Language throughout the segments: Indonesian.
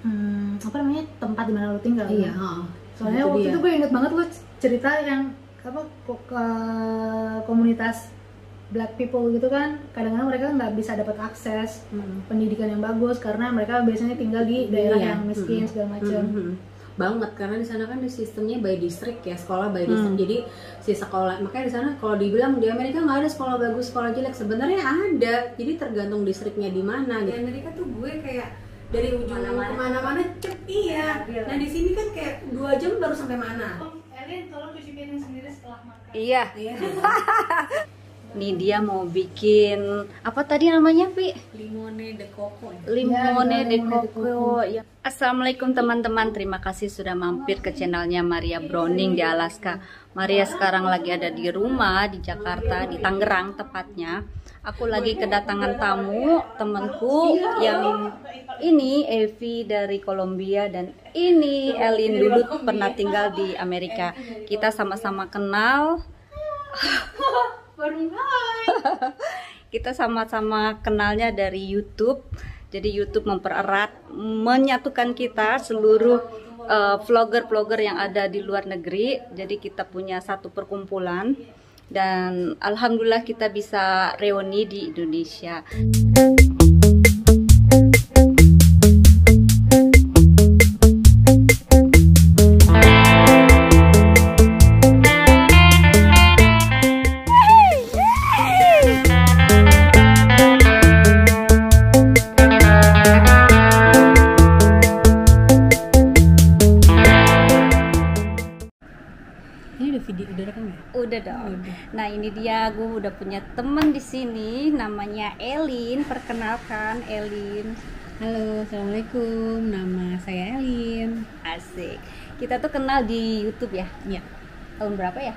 apa namanya, tempat di mana lo tinggal. Iya, kan? Soalnya waktu itu gue inget banget lo cerita yang apa ke komunitas black people gitu kan, kadang-kadang mereka nggak bisa dapat akses pendidikan yang bagus karena mereka biasanya tinggal di daerah yang miskin segala macam. Banget, karena di sana kan di sistemnya by district ya, sekolah by district. Jadi si sekolah, makanya di sana kalau dibilang di Amerika nggak ada sekolah bagus, sekolah jelek, sebenarnya ada. Jadi tergantung distriknya di mana. Di Amerika tuh gue kayak dari ujung kemana-mana iya. Nah di sini kan kayak 2 jam baru sampai mana. Elin, tolong cuci piring sendiri setelah makan. Iya. Nih dia mau bikin apa tadi namanya, Pi? Limone de coco. Limone de coco. Ya. Assalamualaikum teman-teman, terima kasih sudah mampir ke channelnya Maria Browning di Alaska. Maria sekarang lagi ada di rumah di Jakarta, di Tangerang tepatnya. Aku lagi kedatangan tamu temanku yang ini Evi dari Kolombia dan ini Elin dulu pernah tinggal di Amerika. Kita sama-sama kenal. Kita sama-sama kenalnya dari YouTube. Jadi YouTube mempererat, menyatukan kita seluruh vlogger-vlogger yang ada di luar negeri. Jadi kita punya satu perkumpulan dan alhamdulillah kita bisa reuni di Indonesia. Udah dong. Nah ini dia, gue udah punya temen di sini, namanya Elin. Perkenalkan Elin. Halo, assalamualaikum. Nama saya Elin. Asik. Kita tuh kenal di YouTube ya? Iya. Tahun berapa ya?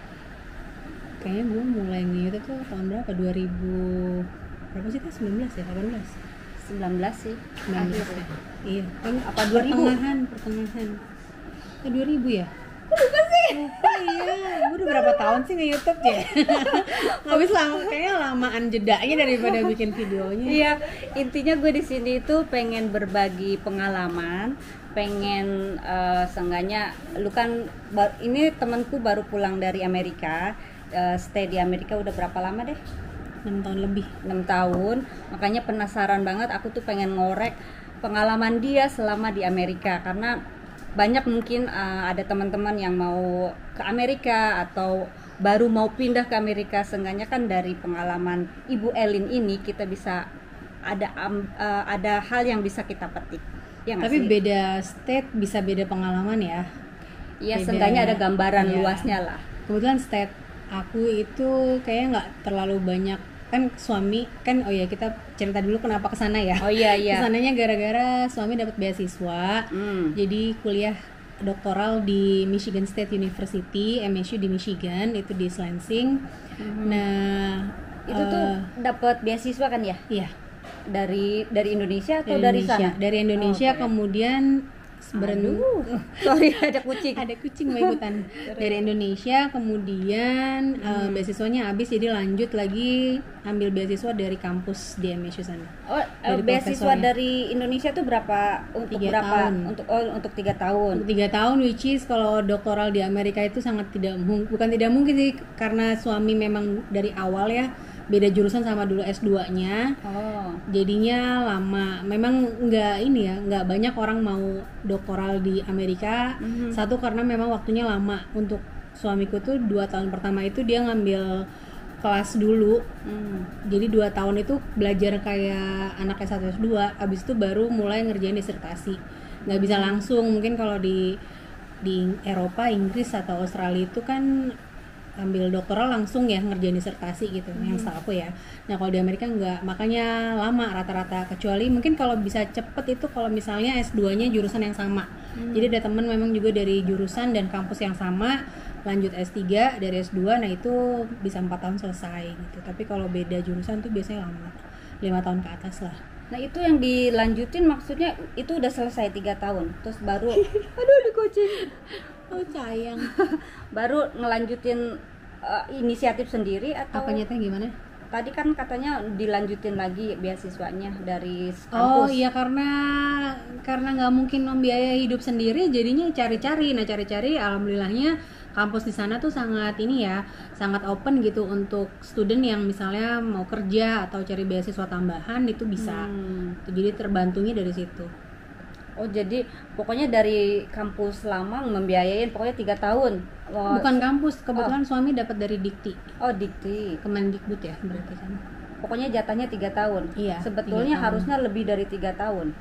Kayaknya gue mulai nge-YouTube tuh tahun berapa? 2000 berapa sih? 19 ya? 18? 19 sih. 19 ya? Iya. Kan apa 2000? Pertengahan. 2000 ya? Bukan sih. Oh iya, gue udah berapa tahun sih nge-YouTube ya? Habis lama, kayaknya lamaan jedanya daripada bikin videonya. Iya, intinya gue di sini tuh pengen berbagi pengalaman, pengen seenggaknya lu kan ini temanku baru pulang dari Amerika, stay di Amerika udah berapa lama deh? 6 tahun lebih. 6 tahun, makanya penasaran banget, aku tuh pengen ngorek pengalaman dia selama di Amerika karena banyak mungkin ada teman-teman yang mau ke Amerika atau baru mau pindah ke Amerika. Seenggaknya kan dari pengalaman Ibu Elin ini kita bisa ada hal yang bisa kita petik. Ya, tapi sih? Beda state bisa beda pengalaman ya. Iya, seenggaknya ada gambaran ya. Luasnya lah. Kebetulan state aku itu kayaknya nggak terlalu banyak. Kan suami kan, oh ya kita cerita dulu kenapa kesana ya. Oh iya. Kesananya gara-gara suami dapat beasiswa, jadi kuliah doktoral di Michigan State University, MSU di Michigan, itu di Lansing. Nah itu tuh dapat beasiswa kan ya? Iya. Dari Indonesia atau dari sana? Dari Indonesia, kemudian sorry ada kucing mau ikutan. Dari Indonesia, kemudian beasiswanya habis, jadi lanjut lagi ambil beasiswa dari kampus di MSU sana. Oh, beasiswa dari Indonesia tuh berapa untuk 3 berapa tahun. Untuk 3 tahun. Untuk 3 tahun, which is kalau doktoral di Amerika itu sangat bukan tidak mungkin sih, karena suami memang dari awal ya beda jurusan sama dulu S2-nya. Jadinya lama. Memang nggak banyak orang mau doktoral di Amerika. Satu karena memang waktunya lama. Untuk suamiku tuh 2 tahun pertama itu dia ngambil kelas dulu. Jadi 2 tahun itu belajar kayak anak S1 S2. Abis itu baru mulai ngerjain disertasi. Nggak bisa langsung. Mungkin kalau di Eropa, Inggris atau Australia itu kan ambil doktoral langsung ya ngerjain disertasi gitu, yang setahu aku ya. Nah kalau di Amerika enggak, makanya lama rata-rata, kecuali mungkin kalau bisa cepet itu kalau misalnya S2-nya jurusan yang sama. Jadi ada temen memang juga dari jurusan dan kampus yang sama, lanjut S3 dari S2, nah itu bisa 4 tahun selesai gitu. Tapi kalau beda jurusan tuh biasanya lama, 5 tahun ke atas lah. Nah itu yang dilanjutin maksudnya itu udah selesai 3 tahun, terus baru aduh di kucing. Oh sayang. Baru ngelanjutin inisiatif sendiri atau apanya teh gimana? tadi kan katanya dilanjutin lagi beasiswanya dari kampus. Oh iya, karena nggak mungkin membiayai hidup sendiri, jadinya cari-cari. Nah cari-cari, alhamdulillahnya kampus di sana tuh sangat sangat open gitu untuk student yang misalnya mau kerja atau cari beasiswa tambahan itu bisa. Jadi terbantunya dari situ. Oh jadi pokoknya dari kampus lama membiayain pokoknya 3 tahun. Bukan kampus, kebetulan suami dapat dari Dikti. Oh Dikti. Kemendikbud ya berarti sana. Pokoknya jatahnya 3 tahun. Iya. Sebetulnya 3 tahun. harusnya lebih dari 3 tahun.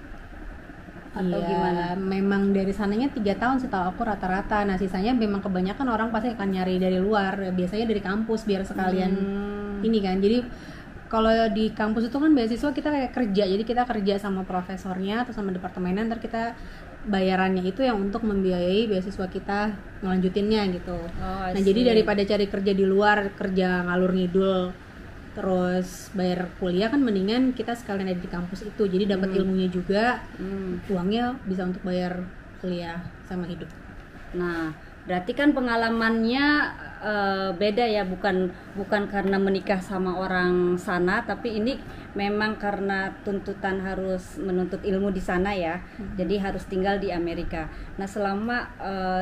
Atau iya, gimana? Memang dari sananya 3 tahun setahu aku rata-rata. Nah sisanya memang kebanyakan orang pasti akan nyari dari luar. Biasanya dari kampus biar sekalian ini kan. Jadi kalau di kampus itu kan beasiswa kita kayak kerja, jadi kita kerja sama profesornya atau sama departemennya, ntar kita bayarannya itu yang untuk membiayai beasiswa kita ngelanjutinnya gitu. Nah jadi daripada cari kerja di luar, kerja ngalur ngidul terus bayar kuliah, kan mendingan kita sekalian ada di kampus itu, jadi dapat ilmunya juga, uangnya bisa untuk bayar kuliah sama hidup. Nah berarti kan pengalamannya beda ya, bukan karena menikah sama orang sana, tapi ini memang karena tuntutan harus menuntut ilmu di sana ya. Jadi harus tinggal di Amerika. Nah selama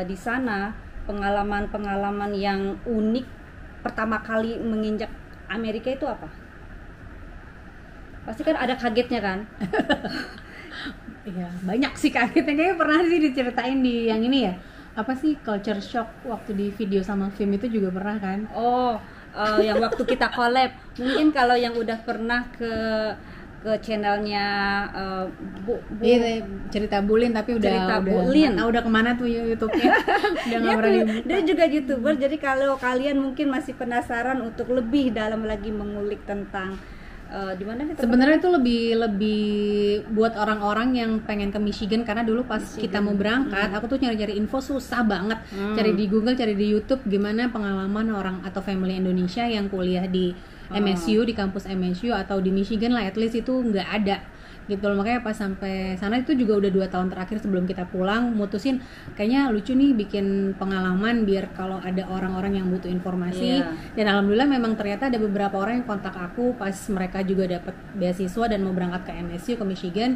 di sana pengalaman yang unik pertama kali menginjak Amerika itu apa? Pasti kan ada kagetnya kan? Iya, banyak sih kagetnya. Kayaknya pernah sih diceritain di yang ini ya, apa sih, culture shock waktu di video sama film itu juga pernah kan? Yang waktu kita collab. Mungkin kalau yang udah pernah ke channelnya Iya, cerita Bulin, tapi udah kemana tuh YouTube-nya. Udah nggak pernah dibuka. Dia juga YouTuber, jadi kalau kalian mungkin masih penasaran untuk lebih dalam lagi mengulik tentang di mana nih? Sebenarnya itu lebih buat orang-orang yang pengen ke Michigan, karena dulu pas kita mau berangkat, aku tuh nyari-nyari info susah banget, cari di Google, cari di YouTube gimana pengalaman orang atau family Indonesia yang kuliah di MSU, di kampus MSU atau di Michigan lah, at least itu nggak ada gitu loh. Makanya pas sampai sana itu juga udah 2 tahun terakhir sebelum kita pulang, mutusin kayaknya lucu nih bikin pengalaman biar kalau ada orang-orang yang butuh informasi. Dan alhamdulillah memang ternyata ada beberapa orang yang kontak aku pas mereka juga dapat beasiswa dan mau berangkat ke MSU, ke Michigan.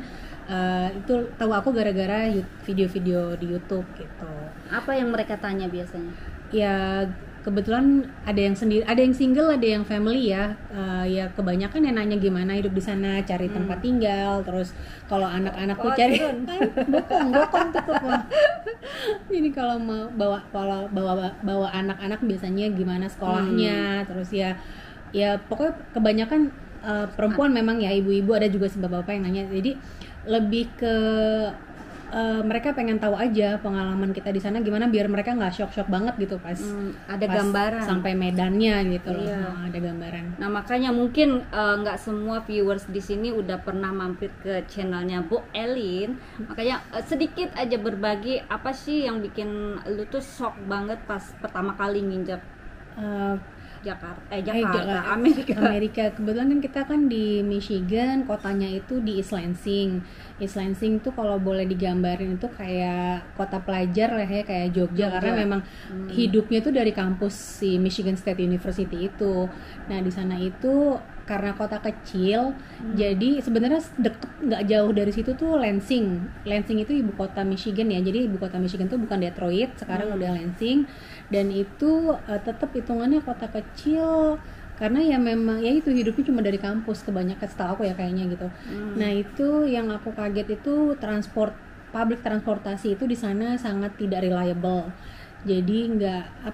Itu tahu aku gara-gara video-video di YouTube gitu. Apa yang mereka tanya biasanya? Ya kebetulan ada yang sendiri, ada yang single, ada yang family ya. Ya kebanyakan yang nanya gimana hidup di sana, cari tempat tinggal, terus kalau anak-anakku cari bokong tutup. Jadi kalau mau bawa anak-anak biasanya gimana sekolahnya, terus ya pokoknya kebanyakan perempuan memang ya, ibu-ibu, ada juga sih bapak-bapak yang nanya. Jadi lebih ke mereka pengen tahu aja pengalaman kita di sana gimana biar mereka nggak shock banget gitu pas gambaran sampai medannya gitu loh. Ada gambaran. Nah makanya mungkin nggak semua viewers di sini udah pernah mampir ke channelnya Bu Elin, makanya sedikit aja berbagi apa sih yang bikin lu tuh shock banget pas pertama kali nginjak Jakarta, Amerika. Kebetulan kan kita kan di Michigan, kotanya itu di East Lansing. East Lansing tuh kalau boleh digambarin itu kayak kota pelajar lah ya, kayak Jogja. Karena memang hidupnya tuh dari kampus si Michigan State University itu. Nah di sana itu karena kota kecil, jadi sebenarnya deket, nggak jauh dari situ tuh Lansing. Lansing itu ibu kota Michigan ya, jadi ibu kota Michigan tuh bukan Detroit, sekarang udah Lansing. Dan itu tetap hitungannya kota kecil, karena ya memang ya itu hidupnya cuma dari kampus kebanyakan, setahu aku ya kayaknya gitu. Nah itu yang aku kaget itu public transportasi itu di sana sangat tidak reliable. Jadi nggak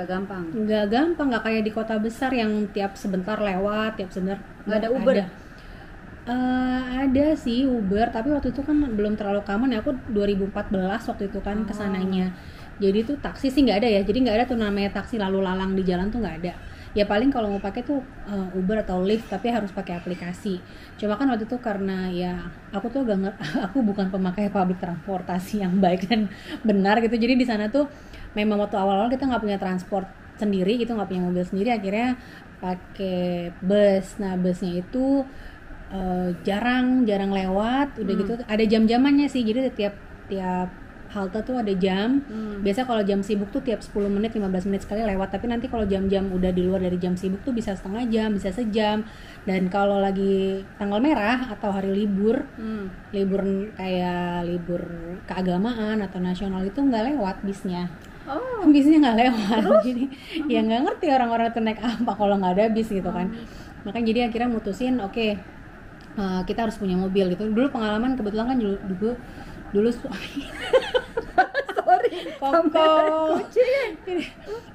gampang, nggak kayak di kota besar yang tiap sebentar lewat, tiap sebentar. Nggak ada Uber. Ada sih Uber, tapi waktu itu kan belum terlalu common ya, aku 2014 waktu itu kan kesananya. Jadi tuh taksi sih nggak ada ya, jadi nggak ada tuh namanya taksi lalu lalang di jalan tuh nggak ada. Ya paling kalau mau pakai tuh Uber atau Lyft, tapi harus pakai aplikasi. Cuma kan waktu itu karena ya aku tuh aku bukan pemakai public transportasi yang baik dan benar gitu. Jadi di sana tuh memang waktu awal-awal kita nggak punya transport sendiri gitu, nggak punya mobil sendiri, akhirnya pakai bus. Nah busnya itu jarang lewat, udah gitu ada jam-jamannya sih. Jadi tiap halte tuh ada jam. Biasa kalau jam sibuk tuh tiap 10 menit 15 menit sekali lewat, tapi nanti kalau jam-jam udah di luar dari jam sibuk tuh bisa setengah jam, bisa sejam. Dan kalau lagi tanggal merah atau hari libur, libur kayak libur keagamaan atau nasional itu nggak lewat bisnya. Bisnya nggak lewat. Jadi ya nggak ngerti orang-orang tuh naik apa kalau nggak ada bis gitu kan. Makanya jadi akhirnya mutusin oke, kita harus punya mobil gitu. Dulu pengalaman kebetulan kan dulu suami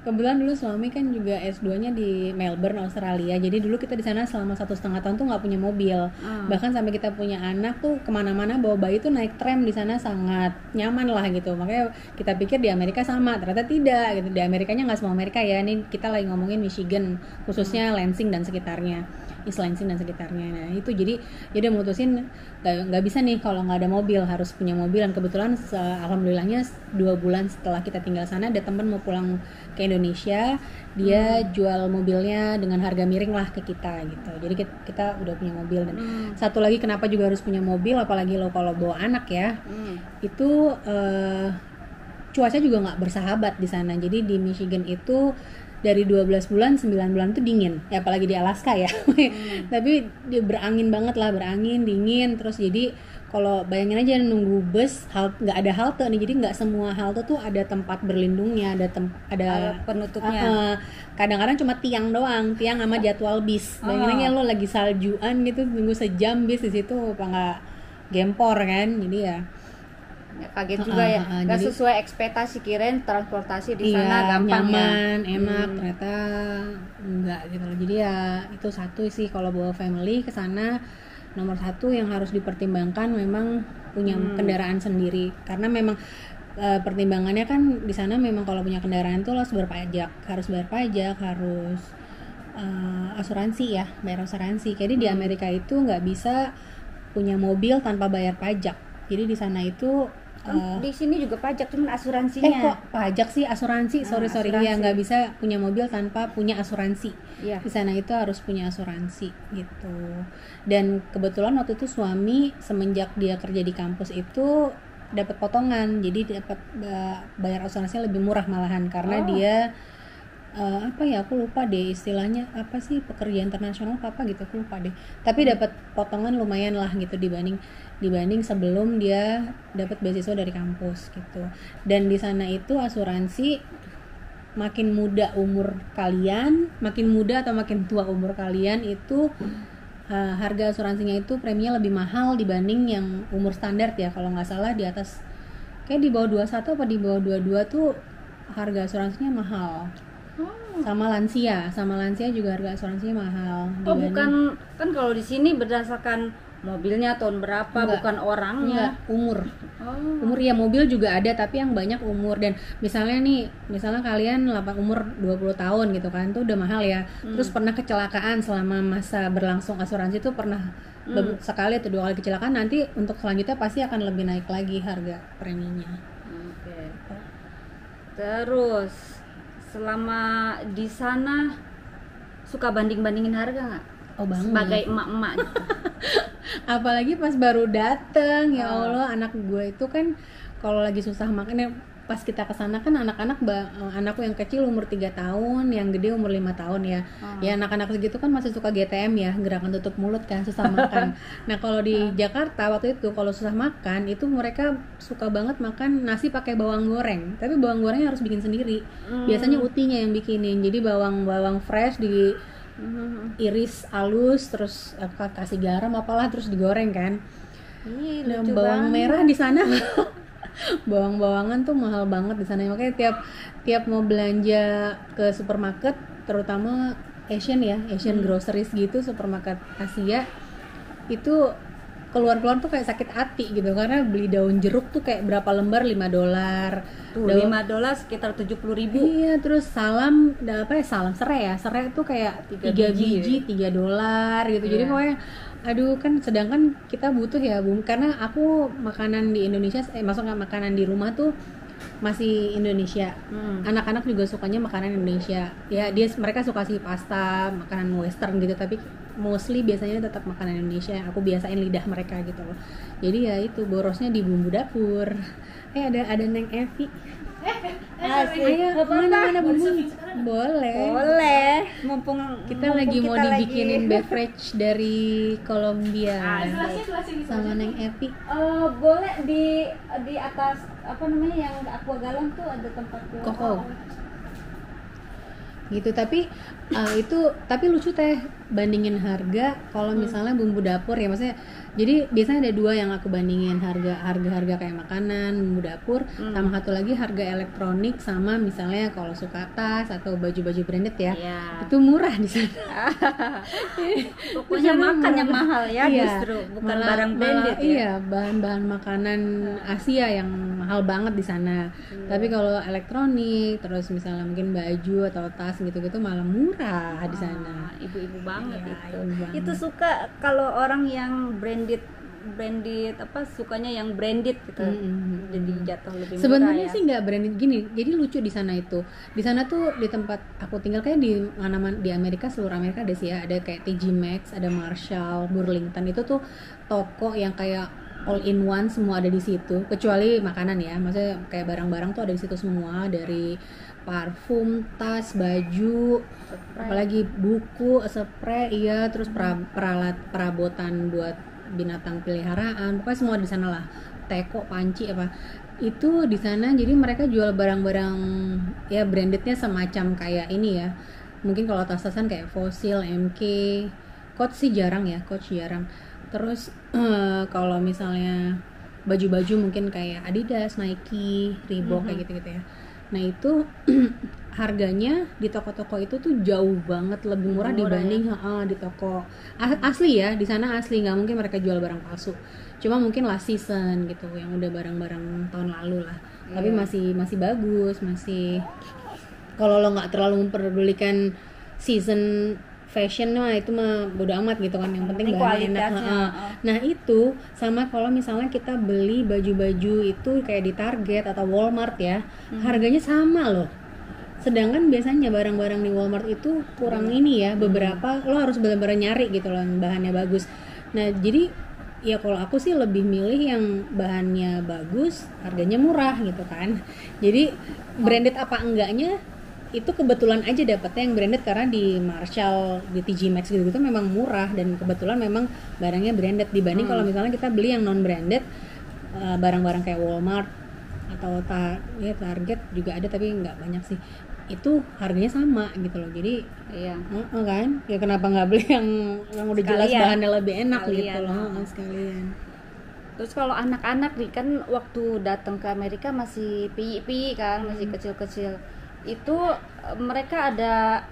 kebetulan dulu suami kan juga S2-nya di Melbourne, Australia. Jadi dulu kita di sana selama 1,5 tahun tuh nggak punya mobil. Bahkan sampai kita punya anak tuh kemana-mana bawa bayi tuh naik tram di sana sangat nyaman lah gitu. Makanya kita pikir di Amerika sama, ternyata tidak gitu. Di Amerikanya nggak semua Amerika ya. Ini kita lagi ngomongin Michigan, khususnya Lansing dan sekitarnya. East Lansing dan sekitarnya. Nah itu jadi mutusin nggak bisa nih kalau nggak ada mobil, harus punya mobil. Dan kebetulan alhamdulillahnya 2 bulan setelah kita tinggal sana ada teman mau pulang ke Indonesia, dia jual mobilnya dengan harga miring lah ke kita gitu. Jadi kita udah punya mobil. Dan satu lagi kenapa juga harus punya mobil, apalagi lo kalau bawa anak ya, itu cuaca juga nggak bersahabat di sana. Jadi di Michigan itu dari 12 bulan, 9 bulan itu dingin, ya apalagi di Alaska ya. Tapi dia berangin banget lah, berangin, dingin. Terus jadi kalau bayangin aja nunggu bus, nggak ada halte nih, jadi nggak semua halte tuh ada tempat berlindungnya, ada penutupnya. Kadang-kadang cuma tiang doang, tiang sama jadwal bis. Bayangin aja lo lagi saljuan gitu, nunggu sejam bis di situ, apa nggak gempor kan? Jadi ya kaget juga ya, nggak sesuai ekspektasi, kirain transportasi di sana gampang, nyaman, enak, ternyata enggak gitu loh. Jadi ya itu satu sih kalau bawa family ke sana, nomor satu yang harus dipertimbangkan memang punya kendaraan sendiri, karena memang pertimbangannya kan di sana memang kalau punya kendaraan tuh harus bayar pajak, harus asuransi ya, bayar asuransi. Jadi di Amerika itu nggak bisa punya mobil tanpa bayar pajak. Jadi di sana itu di sini juga pajak, cuman asuransinya. Kok pajak sih, asuransi. Sorry ya, nggak bisa punya mobil tanpa punya asuransi. Di sana itu harus punya asuransi gitu. Dan kebetulan waktu itu suami semenjak dia kerja di kampus itu dapat potongan, jadi dapat bayar asuransinya lebih murah malahan karena dia aku lupa deh istilahnya apa sih, pekerja internasional apa gitu, aku lupa deh. Tapi dapat potongan lumayan lah gitu dibanding sebelum dia dapat beasiswa dari kampus gitu. Dan di sana itu asuransi makin muda umur kalian, makin muda atau makin tua umur kalian itu harga asuransinya itu preminya lebih mahal dibanding yang umur standar ya, kalau nggak salah di atas kayak di bawah 21 apa di bawah 22 tuh harga asuransinya mahal. Sama lansia juga harga asuransinya mahal. Bukan kan kalau di sini berdasarkan mobilnya tahun berapa, bukan orangnya. Umur ya, mobil juga ada tapi yang banyak umur. Dan misalnya kalian umur 20 tahun gitu kan, tuh udah mahal ya. Terus pernah kecelakaan selama masa berlangsung asuransi itu pernah sekali atau 2 kali kecelakaan, nanti untuk selanjutnya pasti akan lebih naik lagi harga preminya. Terus selama di sana suka banding-bandingin harga nggak? Banget. Sebagai emak-emak gitu. Apalagi pas baru dateng, ya Allah, anak gue itu kan kalau lagi susah makan, pas kita kesana kan anakku yang kecil umur 3 tahun, yang gede umur 5 tahun ya. Ya anak-anak segitu kan masih suka GTM ya, gerakan tutup mulut kan, susah makan. Nah kalau di Jakarta waktu itu kalau susah makan itu mereka suka banget makan nasi pakai bawang goreng, tapi bawang gorengnya harus bikin sendiri. Biasanya utinya yang bikinin, jadi bawang fresh di iris halus, terus kasih garam apalah, terus digoreng kan. Nah, bawang merah di sana bawang-bawangan tuh mahal banget di sana, makanya tiap mau belanja ke supermarket, terutama Asian groceries gitu, supermarket Asia itu keluar tuh kayak sakit hati gitu, karena beli daun jeruk tuh kayak berapa lembar $5. $5 sekitar 70.000. Iya, terus salam serai tuh kayak 3 biji $3 gitu. Jadi pokoknya aduh, kan sedangkan kita butuh ya Bu, karena aku makanan di Indonesia, maksudnya makanan di rumah tuh masih Indonesia. Anak-anak juga sukanya makanan Indonesia. Ya mereka suka sih pasta, makanan western gitu, tapi mostly biasanya tetap makanan Indonesia yang aku biasain lidah mereka gitu loh. Jadi ya itu borosnya di bumbu dapur. Ada Neng Evi. Ayo mana bumbu? Boleh. Mumpung lagi mau kita dibikinin beverage dari Kolombia sama Neng Evi. Boleh di atas apa namanya yang aqua galon tuh ada tempat koko gitu. Tapi tapi lucu teh bandingin harga kalau misalnya bumbu dapur ya, maksudnya jadi biasanya ada dua yang aku bandingin, harga kayak makanan, bumbu dapur, sama satu lagi harga elektronik, sama misalnya kalau suka tas atau baju-baju branded ya, itu murah di sana. Pokoknya makan yang mahal ya, justru bukan barang branded ya. Iya, bahan-bahan makanan Asia yang mahal banget di sana. Tapi kalau elektronik, terus misalnya mungkin baju atau tas gitu-gitu malah murah di sana. Ibu-ibu banget ya, itu. Ibu banget. Itu suka kalau orang yang branded apa sukanya yang branded gitu. Jadi jatuh lebih murah. Sebenarnya sih nggak branded gini. Jadi lucu di sana itu. Di sana tuh di tempat aku tinggal kayak di mana-mana di Amerika, seluruh Amerika ada sih ya. Ada kayak TJ Maxx, ada Marshall, Burlington. Itu tuh toko yang kayak all in one, semua ada di situ. Kecuali makanan ya. Maksudnya kayak barang-barang tuh ada di situ semua, dari parfum, tas, baju, apalagi buku, spray, terus perabotan buat binatang peliharaan, pokoknya semua di sana lah. Teko, panci apa itu di sana. Jadi mereka jual barang-barang ya brandednya semacam kayak ini ya. Mungkin kalau tas-tasan kayak Fossil, MK, Coach sih jarang ya, Coach jarang. Terus kalau misalnya baju-baju mungkin kayak Adidas, Nike, Reebok kayak gitu-gitu ya. Nah itu harganya di toko-toko itu tuh jauh banget lebih murah dibanding di toko asli ya. Di sana asli, nggak mungkin mereka jual barang palsu. Cuma mungkin last season gitu yang udah barang-barang tahun lalu lah. Tapi masih bagus, masih kalau lo nggak terlalu memperdulikan season fashion mah itu mah bodo amat gitu kan, yang penting bahannya enak. Nah itu sama kalau misalnya kita beli baju-baju itu kayak di Target atau Walmart ya, harganya sama loh. Sedangkan biasanya barang-barang di Walmart itu kurang ini ya, beberapa lo harus benar-benar nyari gitu loh yang bahannya bagus. Nah jadi ya kalau aku sih lebih milih yang bahannya bagus, harganya murah gitu kan. Jadi branded apa enggaknya itu kebetulan aja dapetnya yang branded, karena di Marshall, di TJ Maxx gitu memang murah dan kebetulan memang barangnya branded dibanding kalau misalnya kita beli yang non branded, barang-barang kayak Walmart atau Target juga ada tapi nggak banyak sih, itu harganya sama gitu loh. Jadi kan ya kenapa nggak beli yang udah jelas bahannya lebih enak gitu loh sekalian. Terus kalau anak-anak nih kan waktu datang ke Amerika masih piyi-piyi kan, masih kecil-kecil. Itu mereka ada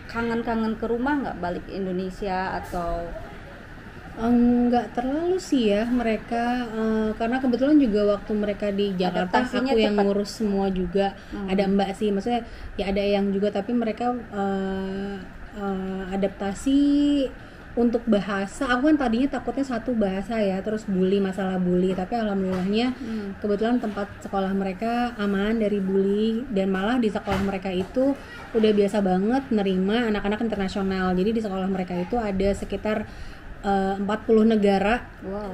kangen-kangen ke rumah nggak balik Indonesia atau nggak terlalu sih ya mereka, karena kebetulan juga waktu mereka di Jakarta aku yang ngurus semua juga. Ada mbak sih, maksudnya ya ada yang juga, tapi mereka adaptasi untuk bahasa. Aku kan tadinya takutnya satu bahasa ya, terus masalah bully, tapi alhamdulillahnya kebetulan tempat sekolah mereka aman dari bully, dan malah di sekolah mereka itu udah biasa banget nerima anak-anak internasional. Jadi di sekolah mereka itu ada sekitar 40 negara.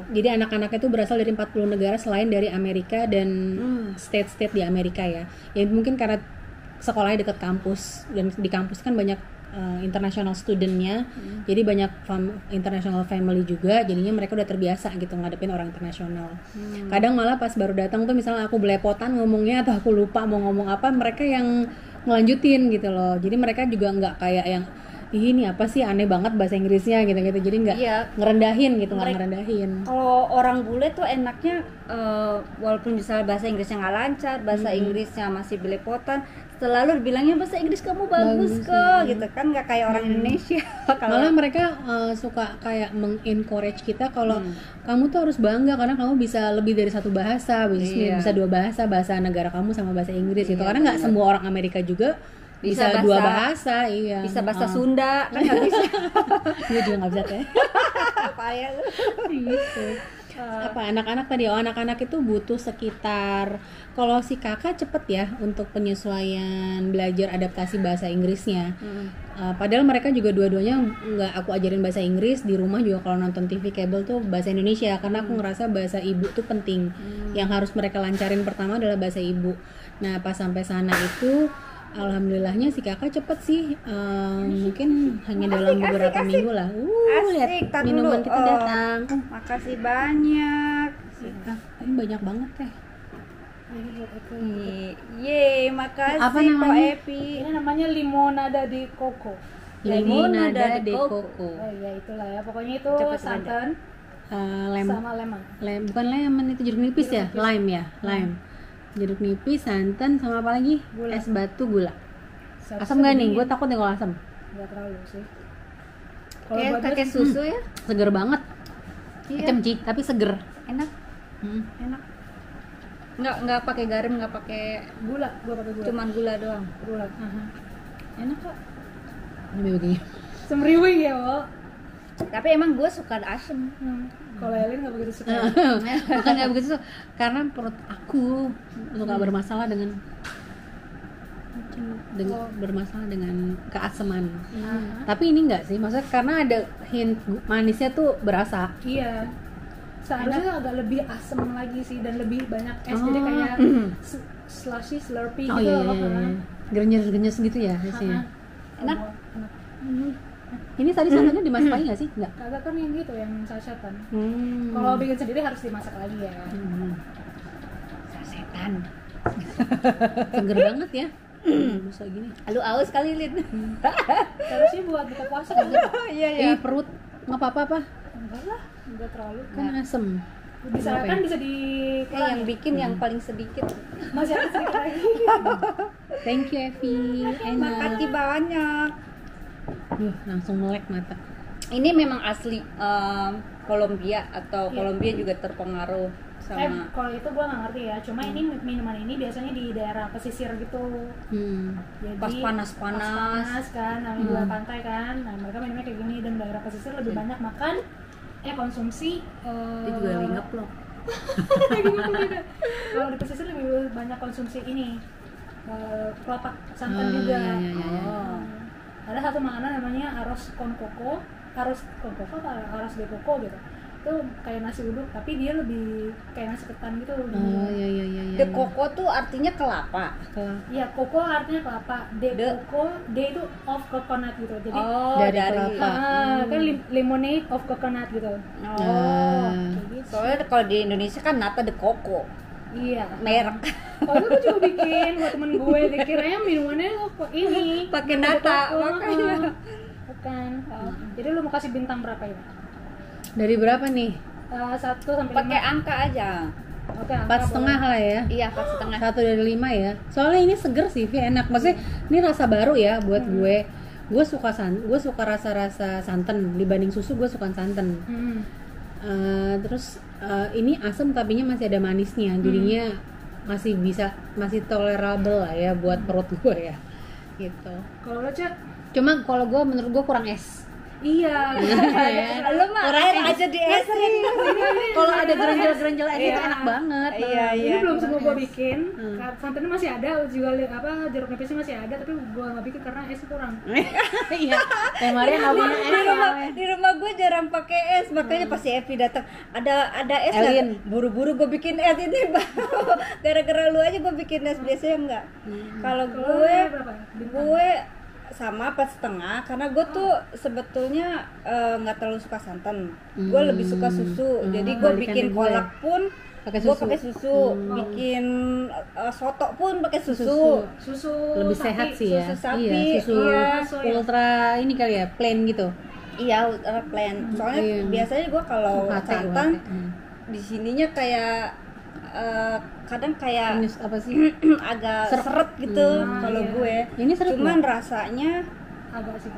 Jadi anak-anak itu berasal dari 40 negara selain dari Amerika dan state-state di Amerika ya. Ya mungkin karena sekolahnya dekat kampus, dan di kampus kan banyak international studentnya, jadi banyak international family juga, jadinya mereka udah terbiasa gitu ngadepin orang internasional. Kadang malah pas baru datang tuh misalnya aku belepotan ngomongnya atau aku lupa mau ngomong apa, mereka yang ngelanjutin gitu loh. Jadi mereka juga nggak kayak yang ini apa sih aneh banget bahasa Inggrisnya gitu-gitu, jadi nggak ngerendahin gitu, nggak ngerendahin. Kalau orang bule tuh enaknya walaupun misalnya bahasa Inggrisnya nggak lancar, bahasa Inggrisnya masih belepotan, selalu bilangnya bahasa Inggris kamu bagus kok gitu kan, nggak kayak orang Indonesia. Malah mereka suka kayak mengencourage kita kalau kamu tuh harus bangga karena kamu bisa lebih dari satu bahasa, bisa dua bahasa negara kamu sama bahasa Inggris gitu, karena nggak semua orang Amerika juga bisa dua bahasa, bisa bahasa Sunda kan nggak bisa. Gue juga nggak bisa teh. Payah lu. Gitu. apa anak-anak tadi? Anak-anak itu butuh sekitar, kalau si kakak cepet ya untuk penyesuaian belajar adaptasi bahasa Inggrisnya. Padahal mereka juga dua-duanya nggak aku ajarin bahasa Inggris, di rumah juga kalau nonton TV kabel tuh bahasa Indonesia, karena aku ngerasa bahasa ibu tuh penting. Yang harus mereka lancarin pertama adalah bahasa ibu. Nah pas sampai sana itu alhamdulillahnya si kakak cepet sih, mungkin hanya dalam beberapa minggu lah. Lihat minuman kita datang. Makasih banyak. Ini banyak banget teh. Yeay, makasih Apa namanya? Ko Epi. Ini namanya limonada de coco. Limonada de coco. Oh iya itulah ya, pokoknya itu Cepet santan sama lemon. Bukan lemon, itu jeruk nipis ya? Lime ya, lime. Jeruk nipis, santan, sama apa lagi? Gula. Es batu, gula. Seharusnya Asam nggak nih? dingin. Gue takut nih kalau asam. Nggak terlalu sih. Kayak buat pakai gue- susu ya? Seger banget. Iya. Cemci, tapi seger. Enak, Hmm. enak. Nggak pakai garam, nggak pakai, gula, gua pakai gula. cuman gula doang. Gula. Enak kok. Ini begini. Semriwing ya, Wo. Tapi emang gue suka asem. Kalau Elin nggak begitu suka. Bukan nggak begitu, karena perut aku suka bermasalah dengan bermasalah dengan keaseman. Tapi ini enggak sih, maksudnya karena ada hint manisnya tuh berasa. Iya. Seharusnya agak lebih asam lagi sih dan lebih banyak es, jadi kayak slushy, slurpy Oh gitu iya, loh. iya, iya. Gerenyes-gerenyes gitu ya esnya. Enak. Enak. Ini tadi santannya dimasak lagi nggak sih? Nggak. Kagak kan yang gitu, yang sasetan. Kalau bikin sendiri harus dimasak lagi ya. Sasetan. Seger banget ya. Bisa gini. Lu aus kali, Lin. Harusnya buat buka puasa kan? Iya, Perut nggak apa-apa apa? Enggak lah, enggak terlalu. Kan asem. Bisa Berapa kan ya? bisa di yang bikin yang paling sedikit. masih ada sedikit lagi. Thank you Evi. Enak. Makasih banyak. Langsung melek mata. Ini memang asli Kolombia atau Kolombia juga terpengaruh sama Kalau itu gua nggak ngerti ya. Cuma ini minuman ini biasanya di daerah pesisir gitu. Jadi pas panas-panas. kan, namanya juga pantai kan. Nah mereka minumnya kayak gini, dan daerah pesisir lebih banyak makan konsumsi. Itu juga lagi ngeplok. Kalau di pesisir lebih banyak konsumsi ini kelapa santan juga. iya. Ada satu makanan namanya arroz con coco atau arroz de coco gitu. Itu kayak nasi uduk tapi dia lebih kayak nasi ketan gitu. Oh iya. The coco tuh artinya kelapa. Iya, coco artinya kelapa. De coco, de itu of coconut gitu. Jadi dari kelapa. kan lemonade of coconut gitu. Kayak gitu. Soalnya kalau di Indonesia kan nata de coco. Iya. Merek. Oh itu gue juga bikin buat temen gue, dikiranya minumannya kok ini Pakai nata, makanya. Bukan. Jadi lu mau kasih bintang berapa ya? Dari berapa nih? 1 sampai 5. Pakai angka aja. Oke, angka 4,5 boleh. lah ya. Iya, 4,5. 1 dari 5 ya. Soalnya ini seger sih, Vi, enak. Maksudnya ini rasa baru ya buat gue. Gue suka rasa-rasa santan dibanding susu. Gue suka santan. Terus ini asam tapinya masih ada manisnya, jadinya masih tolerable lah ya buat perut gue ya. Gitu. Kalau lo Cak? Cuma kalau gue menurut gue kurang es. Iya. Lu mah air aja di esin. Kalau ada gerenjel-gerenjel es itu enak banget. Ini belum semua gue bikin. Santannya masih ada, juga jeruk nipisnya masih ada, tapi gue nggak bikin karena esnya kurang. Iya. Maria nggak punya es. Di rumah gue jarang pakai es, makanya pas si Evi datang ada es Elin. nggak? Buru-buru gue bikin es ini gara-gara lu aja gue bikin es, biasanya enggak. Kalau gue sama 4,5 karena gue tuh sebetulnya nggak terlalu suka santan. Gue lebih suka susu. Jadi gue bikin kolak pun gue pakai susu, bikin soto pun pakai susu. Susu Lebih sapi. sehat sih ya. Susu sapi, Iya, susu iya. ultra ini kali ya, plain gitu. Iya, ultra plain. Soalnya biasanya gue kalau santan di sininya kayak kadang kayak Ini apa sih? agak seret gitu kalau gue. Ini seret Cuman rasanya Agak sih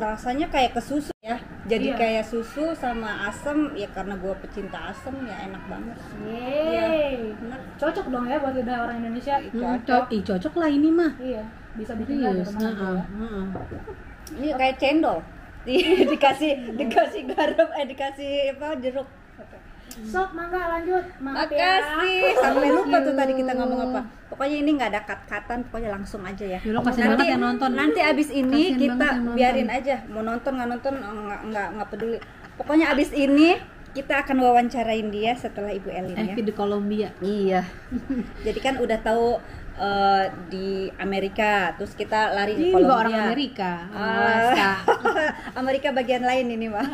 rasanya kayak ke susu ya. Jadi Iya. kayak susu sama asam ya, karena gue pecinta asam ya enak banget. Yeay. Cocok dong ya buat lidah orang Indonesia. Cocok lah ini mah. Iya, bisa bikin lah di Serius. rumah aja ya. Ini kayak cendol. Dikasih garam, dikasih apa jeruk. Sok, mangga lanjut. Maaf Makasih. Sampai lupa tuh tadi kita ngomong apa. Pokoknya ini nggak ada cut-cutan, pokoknya langsung aja ya. Lo kasih banget yang nonton. Nanti abis ini Kasian kita banget yang biarin aja, mau nonton nggak nonton nggak peduli. Pokoknya abis ini kita akan wawancarain dia setelah Ibu Elin ya. di Kolombia. Iya. Jadi kan udah tahu di Amerika, terus kita lari ke Ini juga Kolombia. orang Amerika, Alaska. Amerika bagian lain ini mah.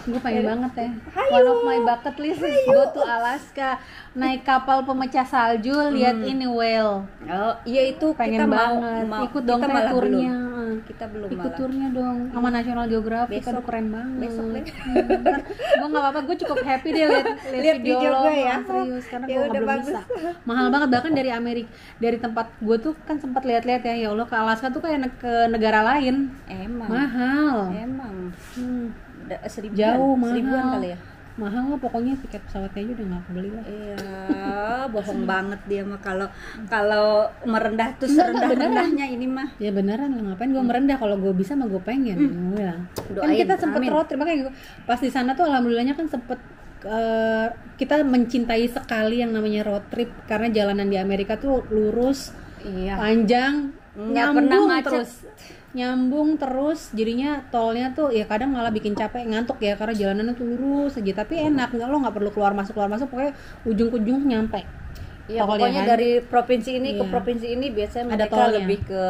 Gue pengen banget ya. One of my bucket list is go to Alaska, naik kapal pemecah salju, lihat ini whale. Oh iya itu Pengen kita banget. mau Ikut dong kita kayak malah turnya. belum. Kita belum Ikut malah. turnya dong sama National Geographic. Besok. Aduh keren banget. Besok deh. Gue nggak apa-apa, gue cukup happy deh lihat video lo, gue ya. serius karena Ya gue udah belum bagus. bisa. Mahal banget, bahkan dari Amerika, dari tempat gue tuh kan sempat lihat-lihat ya Allah, ke Alaska tuh kayak ke negara lain. Emang. Mahal. Emang. Seribuan. Jauh, mahal. Seribuan kali ya. Mahal lah pokoknya, tiket pesawatnya aja udah nggak kebeli lah. Iya, bohong banget dia mah kalau merendah tuh serendah-rendahnya ini mah. Ya beneran lah, ngapain gue merendah, kalau gue bisa mah gue pengen. Gue bilang. Kan Doain, kita sempet amin. road trip, makanya pas di sana tuh alhamdulillahnya kan sempet kita mencintai sekali yang namanya road trip, karena jalanan di Amerika tuh lurus, Iya. panjang, Nggak pernah macet. nyambung terus, jadinya tolnya tuh ya kadang malah bikin capek, ngantuk ya, karena jalanannya tuh lurus aja, tapi enak, lo nggak perlu keluar masuk, pokoknya ujung-ujung nyampe. Iya, Tolnya pokoknya kan. dari provinsi ini ke Iya. provinsi ini biasanya Ada mereka tolnya. lebih ke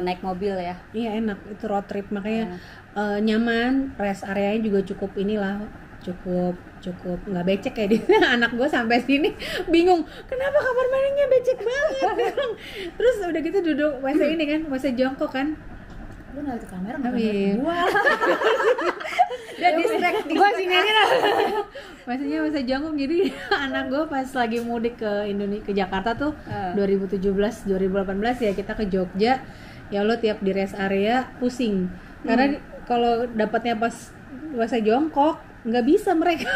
naik mobil ya. Iya enak, itu road trip, makanya nyaman, rest areanya juga cukup inilah, cukup nggak becek kayak di anak gue sampai sini bingung kenapa kamar mandinya becek banget. Terus udah gitu duduk WC ini kan, WC jongkok kan, Lu ngeliat ke kamera Amin. gua. Udah distract gue sini aja lah. Maksudnya WC jongkok, jadi anak gue pas lagi mudik ke Indonesia, ke Jakarta tuh 2017 2018 ya, kita ke Jogja ya, lo tiap di rest area pusing karena kalau dapatnya pas WC jongkok nggak bisa mereka.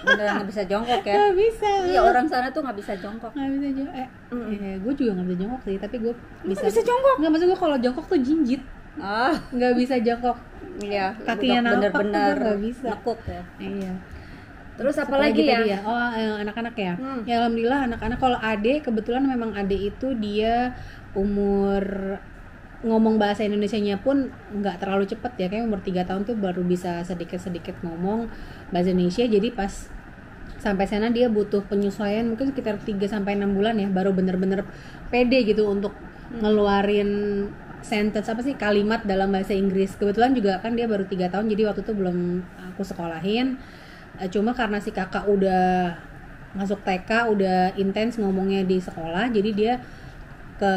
Beneran nggak bisa jongkok ya. Nggak bisa. Iya, orang sana tuh nggak bisa jongkok. Nggak bisa jongkok. Gue juga nggak bisa jongkok sih, tapi gue bisa. Nggak bisa jongkok? Nggak, maksud gue kalau jongkok tuh jinjit. Nggak bisa jongkok. Iya, Kakinya udah nampak tuh bener-bener nggak bisa. nekuk ya. Iya. Terus apa Satu lagi ya? tadi Oh, anak-anak ya. Ya alhamdulillah anak-anak. Kalau Ade, kebetulan memang Ade itu dia umur ngomong bahasa Indonesianya pun nggak terlalu cepet ya, kayak umur 3 tahun tuh baru bisa sedikit-sedikit ngomong bahasa Indonesia. Jadi pas sampai sana dia butuh penyesuaian mungkin sekitar 3-6 bulan ya, baru bener-bener pede gitu untuk ngeluarin sentence apa sih, kalimat dalam bahasa Inggris. Kebetulan juga kan dia baru 3 tahun, jadi waktu itu belum aku sekolahin. Cuma karena si kakak udah masuk TK, udah intens ngomongnya di sekolah, jadi dia ke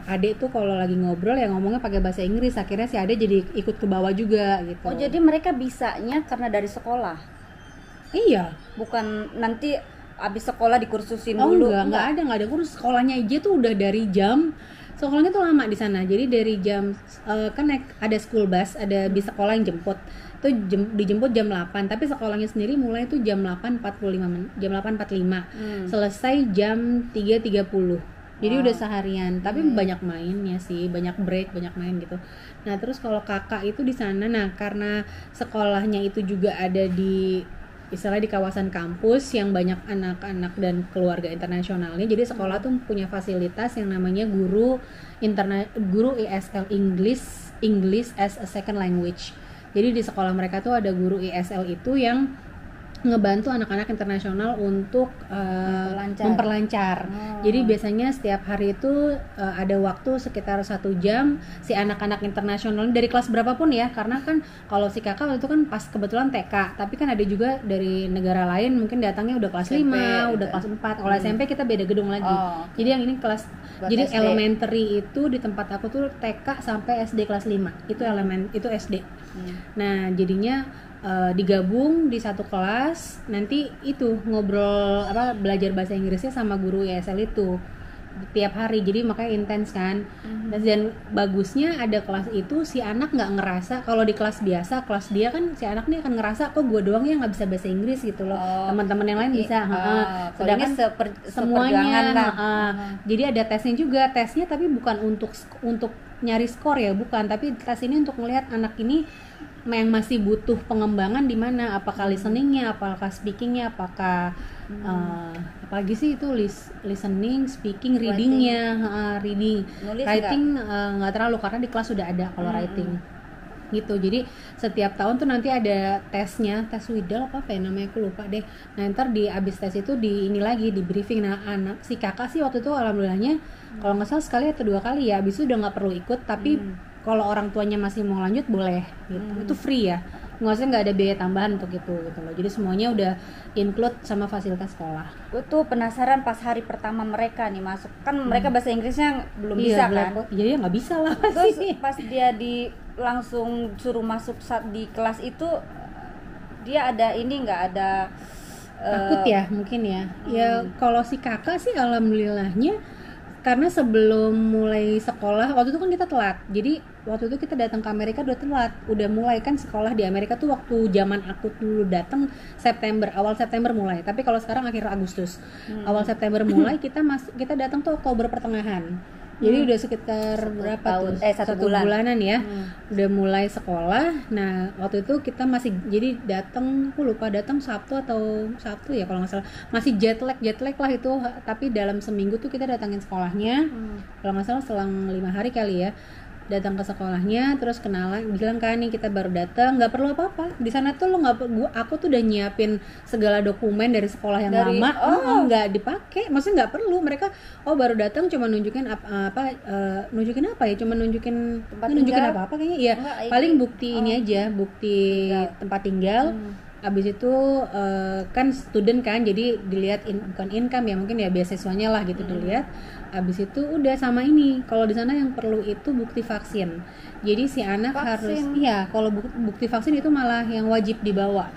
Ade tuh kalau lagi ngobrol ya ngomongnya pakai bahasa Inggris. Akhirnya si Ade jadi ikut ke bawah juga gitu. Oh, jadi mereka bisanya karena dari sekolah. Iya. Bukan nanti abis sekolah dikursusin Oh dulu. enggak ada kursus. Sekolahnya aja tuh udah dari jam, sekolahnya tuh lama di sana. Jadi dari jam kan ada school bus, ada bis sekolah yang jemput. Itu dijemput jam 8, tapi sekolahnya sendiri mulai tuh jam 8.45 jam 8.45. Selesai jam 3.30. Jadi udah seharian, tapi banyak mainnya sih, banyak break, banyak main gitu. Nah, terus kalau kakak itu di sana, nah karena sekolahnya itu juga ada di istilahnya di kawasan kampus yang banyak anak-anak dan keluarga internasionalnya. Jadi sekolah tuh punya fasilitas yang namanya guru ESL, English as a second language. Jadi di sekolah mereka tuh ada guru ESL itu yang ngebantu anak-anak internasional untuk memperlancar. Jadi biasanya setiap hari itu ada waktu sekitar 1 jam si anak-anak internasional dari kelas berapapun ya, karena kan kalau si kakak itu kan pas kebetulan TK, tapi kan ada juga dari negara lain mungkin datangnya udah kelas SMP, 5, udah kelas 4. Kalau SMP kita beda gedung lagi. Jadi yang ini kelas jadi SD. elementary itu di tempat aku tuh TK sampai SD kelas 5. Itu SD. Nah, jadinya digabung di satu kelas, nanti itu ngobrol belajar bahasa Inggrisnya sama guru ESL itu tiap hari, jadi makanya intens kan. Dan bagusnya ada kelas itu si anak nggak ngerasa kalau di kelas biasa, kelas dia kan si anak nih akan ngerasa kok gue doang yang nggak bisa bahasa Inggris gitu loh, teman-teman yang lain bisa. Sedangkan semuanya jadi ada tesnya juga, tesnya tapi bukan untuk nyari skor ya, bukan, tapi tes ini untuk melihat anak ini yang masih butuh pengembangan di mana, apakah listeningnya, apakah speakingnya, apakah apalagi sih itu listening, speaking, readingnya, reading, Nulis writing nggak terlalu karena di kelas sudah ada kalau writing gitu. Jadi setiap tahun tuh nanti ada tesnya, tes Widal apa ya namanya, aku lupa deh. Nah ntar di abis tes itu di ini lagi di briefing. Nah anak si kakak sih waktu itu alhamdulillahnya kalau nggak salah sekali atau 2 kali ya, abis itu udah nggak perlu ikut, tapi kalau orang tuanya masih mau lanjut boleh gitu. Itu free ya, nggak ada biaya tambahan untuk itu gitu loh. Jadi semuanya udah include sama fasilitas sekolah. Gue tuh penasaran pas hari pertama mereka nih masuk, kan mereka bahasa Inggrisnya belum bisa kan? Iya nggak bisa lah Terus pasti. pas dia langsung suruh masuk di kelas itu, dia ada ini nggak ada takut ya mungkin ya. Ya kalau si kakak sih alhamdulillahnya, karena sebelum mulai sekolah waktu itu kan kita telat. Jadi waktu itu kita datang ke Amerika udah telat. Udah mulai kan sekolah di Amerika tuh waktu zaman aku dulu datang September, awal September mulai. Tapi kalau sekarang akhir Agustus. Awal September mulai, kita datang tuh Oktober pertengahan. Jadi udah sekitar satu bulanan ya, udah mulai sekolah. Nah waktu itu kita masih, jadi datang, aku lupa datang Sabtu ya kalau nggak salah, masih jet lag lah itu. Tapi dalam seminggu tuh kita datangin sekolahnya, kalau nggak salah selang 5 hari kali ya, datang ke sekolahnya, terus kenalan, bilang kan nih kita baru datang, nggak perlu apa-apa di sana tuh lo aku tuh udah nyiapin segala dokumen dari sekolah yang lama, nggak dipakai, maksudnya nggak perlu, mereka baru datang cuma nunjukin nunjukin apa ya, cuma nunjukin apa kayaknya ya, paling bukti ini aja, bukti tempat tinggal. Abis itu kan student kan, jadi dilihat bukan income ya, mungkin ya beasiswanya lah gitu dilihat. Abis itu udah sama ini, kalau di sana yang perlu itu bukti vaksin. Jadi si anak harus, iya kalau bukti vaksin itu malah yang wajib dibawa.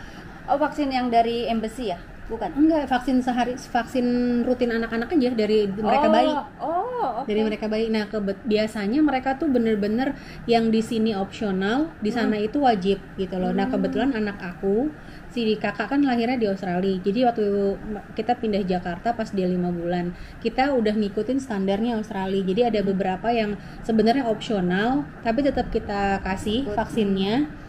Oh vaksin yang dari embassy ya? Bukan? Enggak, vaksin rutin anak-anak aja dari mereka bayi. Okay. Dari mereka bayi. Nah biasanya mereka tuh bener-bener yang di sini opsional, di sana itu wajib gitu loh. Nah kebetulan anak aku, si kakak kan lahirnya di Australia. Jadi waktu kita pindah Jakarta pas dia 5 bulan, kita udah ngikutin standarnya Australia. Jadi ada beberapa yang sebenarnya opsional, tapi tetap kita kasih vaksinnya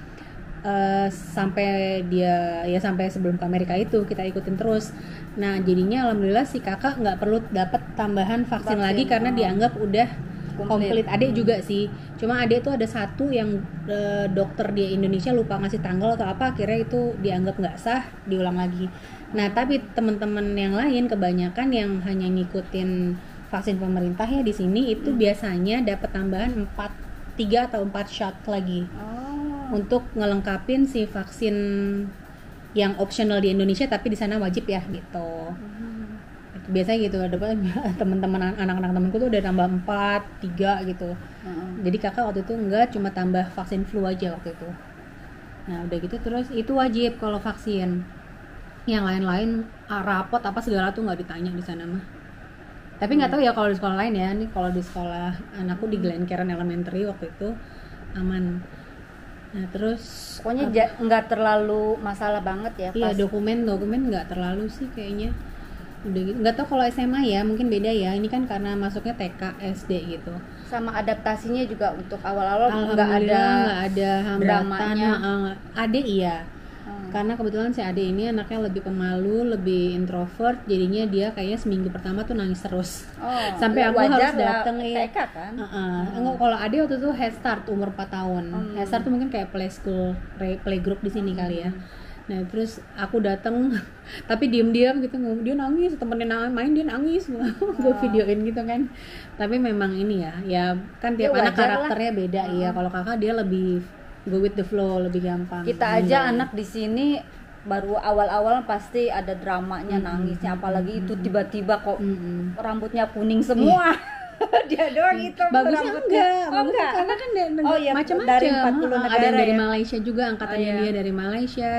sampai dia ya sampai sebelum ke Amerika itu kita ikutin terus. Nah jadinya alhamdulillah si kakak nggak perlu dapat tambahan vaksin lagi karena dianggap udah komplit. Adik juga sih, cuma adik tuh ada satu yang dokter di Indonesia lupa ngasih tanggal atau apa, akhirnya itu dianggap nggak sah, diulang lagi. Nah tapi teman-teman yang lain kebanyakan yang hanya ngikutin vaksin pemerintah ya di sini itu biasanya dapat tambahan 3 atau 4 shot lagi untuk ngelengkapin si vaksin yang optional di Indonesia tapi di sana wajib ya gitu. Biasanya gitu, ada teman-teman anak-anak temanku tuh udah tambah 4, 3 gitu. Jadi kakak waktu itu enggak, cuma tambah vaksin flu aja waktu itu. Nah udah gitu terus itu wajib kalau vaksin. Yang lain-lain rapot apa segala tuh nggak ditanya di sana mah. Tapi nggak tahu ya kalau di sekolah lain ya. Nih kalau di sekolah anakku di Glencairn Elementary waktu itu aman. Nah terus pokoknya nggak terlalu masalah banget ya. Iya dokumen nggak terlalu sih kayaknya. Udah gitu. Nggak tahu kalau SMA ya mungkin beda ya, ini kan karena masuknya TK SD gitu. Sama adaptasinya juga untuk awal-awal nggak ada hambatan. Ade iya, karena kebetulan si Ade ini anaknya lebih pemalu, lebih introvert, jadinya dia kayaknya seminggu pertama tuh nangis terus. Sampai aku harus datang ya. TK kan? Enggak, kalau Ade waktu itu head start umur 4 tahun. Head start tuh mungkin kayak play school, playgroup di sini kali ya. Nah terus aku datang tapi diam-diam gitu, dia nangis, temennya main dia nangis, gue videoin gitu kan. Tapi memang ini ya kan tiap anak karakternya beda ya. Kalau kakak dia lebih go with the flow, lebih gampang. Kita aja anak di sini baru awal-awal pasti ada dramanya, nangisnya, apalagi itu tiba-tiba kok rambutnya kuning semua. Dia doang itu bagusnya enggak karena kan macam-macam dari 40 negara ada yang dari Malaysia juga angkatannya dia dari Malaysia,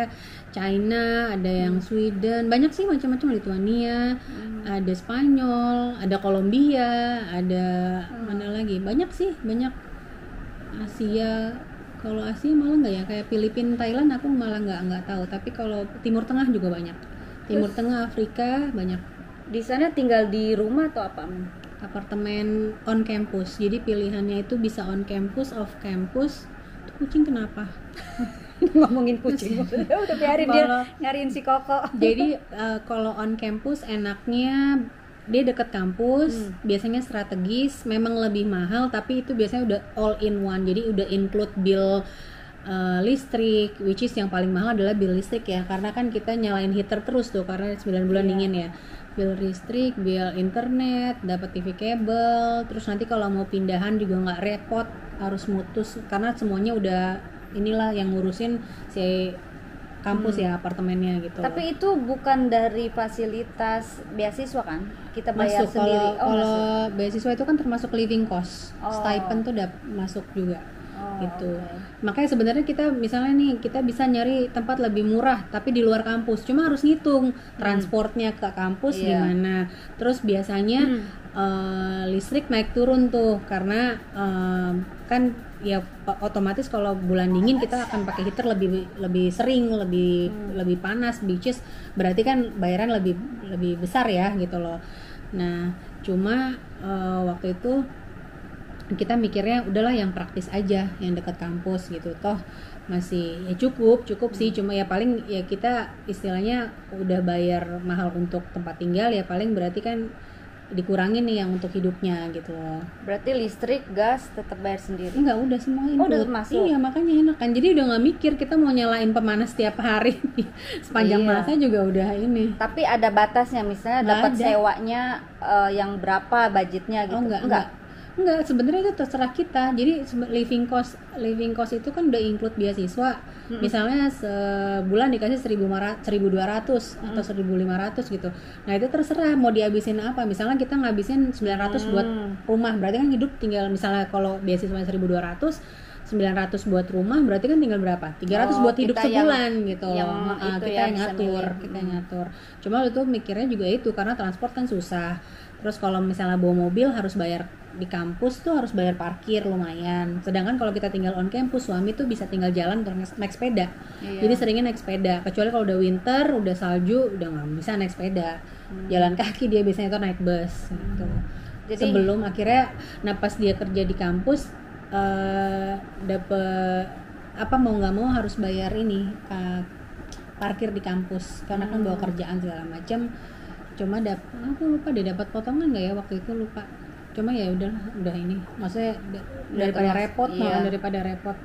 China, ada yang Sweden, banyak sih macam-macam, Lithuania, ada Spanyol, ada Kolombia, ada mana lagi, banyak Asia. Kalau Asia malah nggak ya, kayak Filipina, Thailand aku malah nggak tahu, tapi kalau Timur Tengah juga banyak. Timur Tengah, Afrika banyak. Di sana tinggal di rumah atau apa? apartemen on campus. Jadi pilihannya itu bisa on campus, off campus. Itu kucing kenapa? Ngomongin kucing udah biarin dia nyariin si Koko. Jadi kalau on campus enaknya dia dekat kampus, biasanya strategis, memang lebih mahal tapi itu biasanya udah all in one. Jadi udah include bill listrik, which is yang paling mahal adalah bill listrik ya, karena kan kita nyalain heater terus tuh karena 9 bulan dingin ya. Bill listrik, bill internet, dapat TV kabel, terus nanti kalau mau pindahan juga nggak repot, harus mutus karena semuanya udah inilah yang ngurusin si kampus ya, apartemennya gitu. Tapi itu bukan dari fasilitas beasiswa kan? Kita bayar masuk, sendiri. Kalau beasiswa itu kan termasuk living cost, stipend tuh udah masuk juga. Gitu. Makanya sebenarnya kita misalnya nih kita bisa nyari tempat lebih murah tapi di luar kampus. Cuma harus ngitung transportnya ke kampus gimana. Terus biasanya listrik naik turun tuh karena kan ya otomatis kalau bulan dingin kita akan pakai heater lebih sering, lebih panas, which is berarti kan bayaran lebih besar ya gitu loh. Nah, cuma waktu itu kita mikirnya udahlah yang praktis aja, yang dekat kampus gitu, toh masih ya cukup sih, cuma ya paling ya kita istilahnya udah bayar mahal untuk tempat tinggal ya paling berarti kan dikurangin nih yang untuk hidupnya gitu loh. Berarti listrik, gas tetap bayar sendiri? Enggak, udah semua ini. Udah masuk? Iya, makanya enak kan, jadi udah nggak mikir kita mau nyalain pemanas tiap hari sepanjang masa juga udah ini. Tapi ada batasnya, misalnya dapat sewanya yang berapa budgetnya gitu? Enggak, sebenarnya itu terserah kita. Jadi living cost itu kan udah include beasiswa. Misalnya sebulan dikasih 1.200 atau 1.500 gitu. Nah, itu terserah mau dihabisin apa. Misalnya kita ngabisin 900 buat rumah, berarti kan hidup tinggal, misalnya kalau beasiswa 1.200, 900 buat rumah, berarti kan tinggal berapa? 300 buat hidup sebulan gitu. Kita yang ngatur. Cuma itu mikirnya juga itu karena transport kan susah. Terus kalau misalnya bawa mobil harus bayar di kampus tuh, harus bayar parkir lumayan. Sedangkan kalau kita tinggal on campus, suami tuh bisa tinggal jalan untuk naik sepeda. Jadi seringnya naik sepeda. Kecuali kalau udah winter, udah salju, udah nggak bisa naik sepeda. Jalan kaki dia biasanya tuh naik bus gitu. Jadi sebelum akhirnya, nah pas dia kerja di kampus dapet apa mau nggak mau harus bayar ini parkir di kampus karena kan bawa kerjaan segala macam. Cuma aku lupa deh dapat potongan nggak ya waktu itu, lupa. Cuma ya udah ini, maksudnya daripada repot.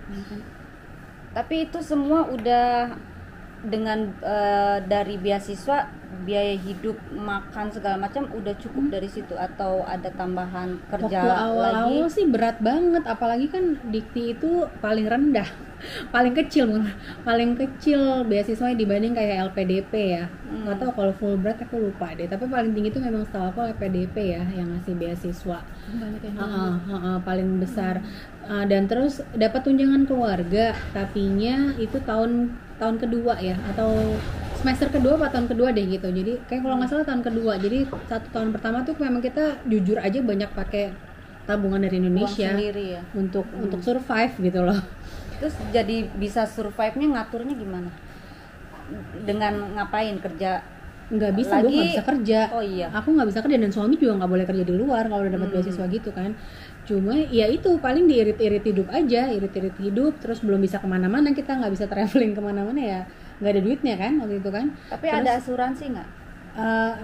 Tapi itu semua udah dengan dari beasiswa, biaya hidup, makan segala macam udah cukup dari situ atau ada tambahan kerja waktu lagi? Awal sih berat banget, apalagi kan Dikti itu paling rendah, paling kecil beasiswanya dibanding kayak LPDP ya. Nggak tahu kalau Fulbright aku lupa deh, tapi paling tinggi itu memang setahu aku LPDP ya yang ngasih beasiswa. Banyak yang paling besar. Dan terus dapat tunjangan keluarga, tapinya itu tahun kedua ya, atau semester kedua atau tahun kedua deh gitu. Jadi kayak kalau nggak salah tahun kedua. Jadi 1 tahun pertama tuh memang kita jujur aja banyak pakai tabungan dari Indonesia ya? untuk survive gitu loh. Terus jadi bisa survive-nya, ngaturnya gimana? Dengan ngapain? Kerja? Nggak bisa, gue nggak bisa kerja. Oh iya. Aku nggak bisa kerja dan suami juga nggak boleh kerja di luar kalau udah dapat beasiswa gitu kan. Cuma ya itu paling diirit-irit hidup aja, irit-irit hidup, terus belum bisa kemana-mana, kita nggak bisa traveling kemana-mana ya, nggak ada duitnya kan waktu itu kan. Tapi terus, ada asuransi nggak?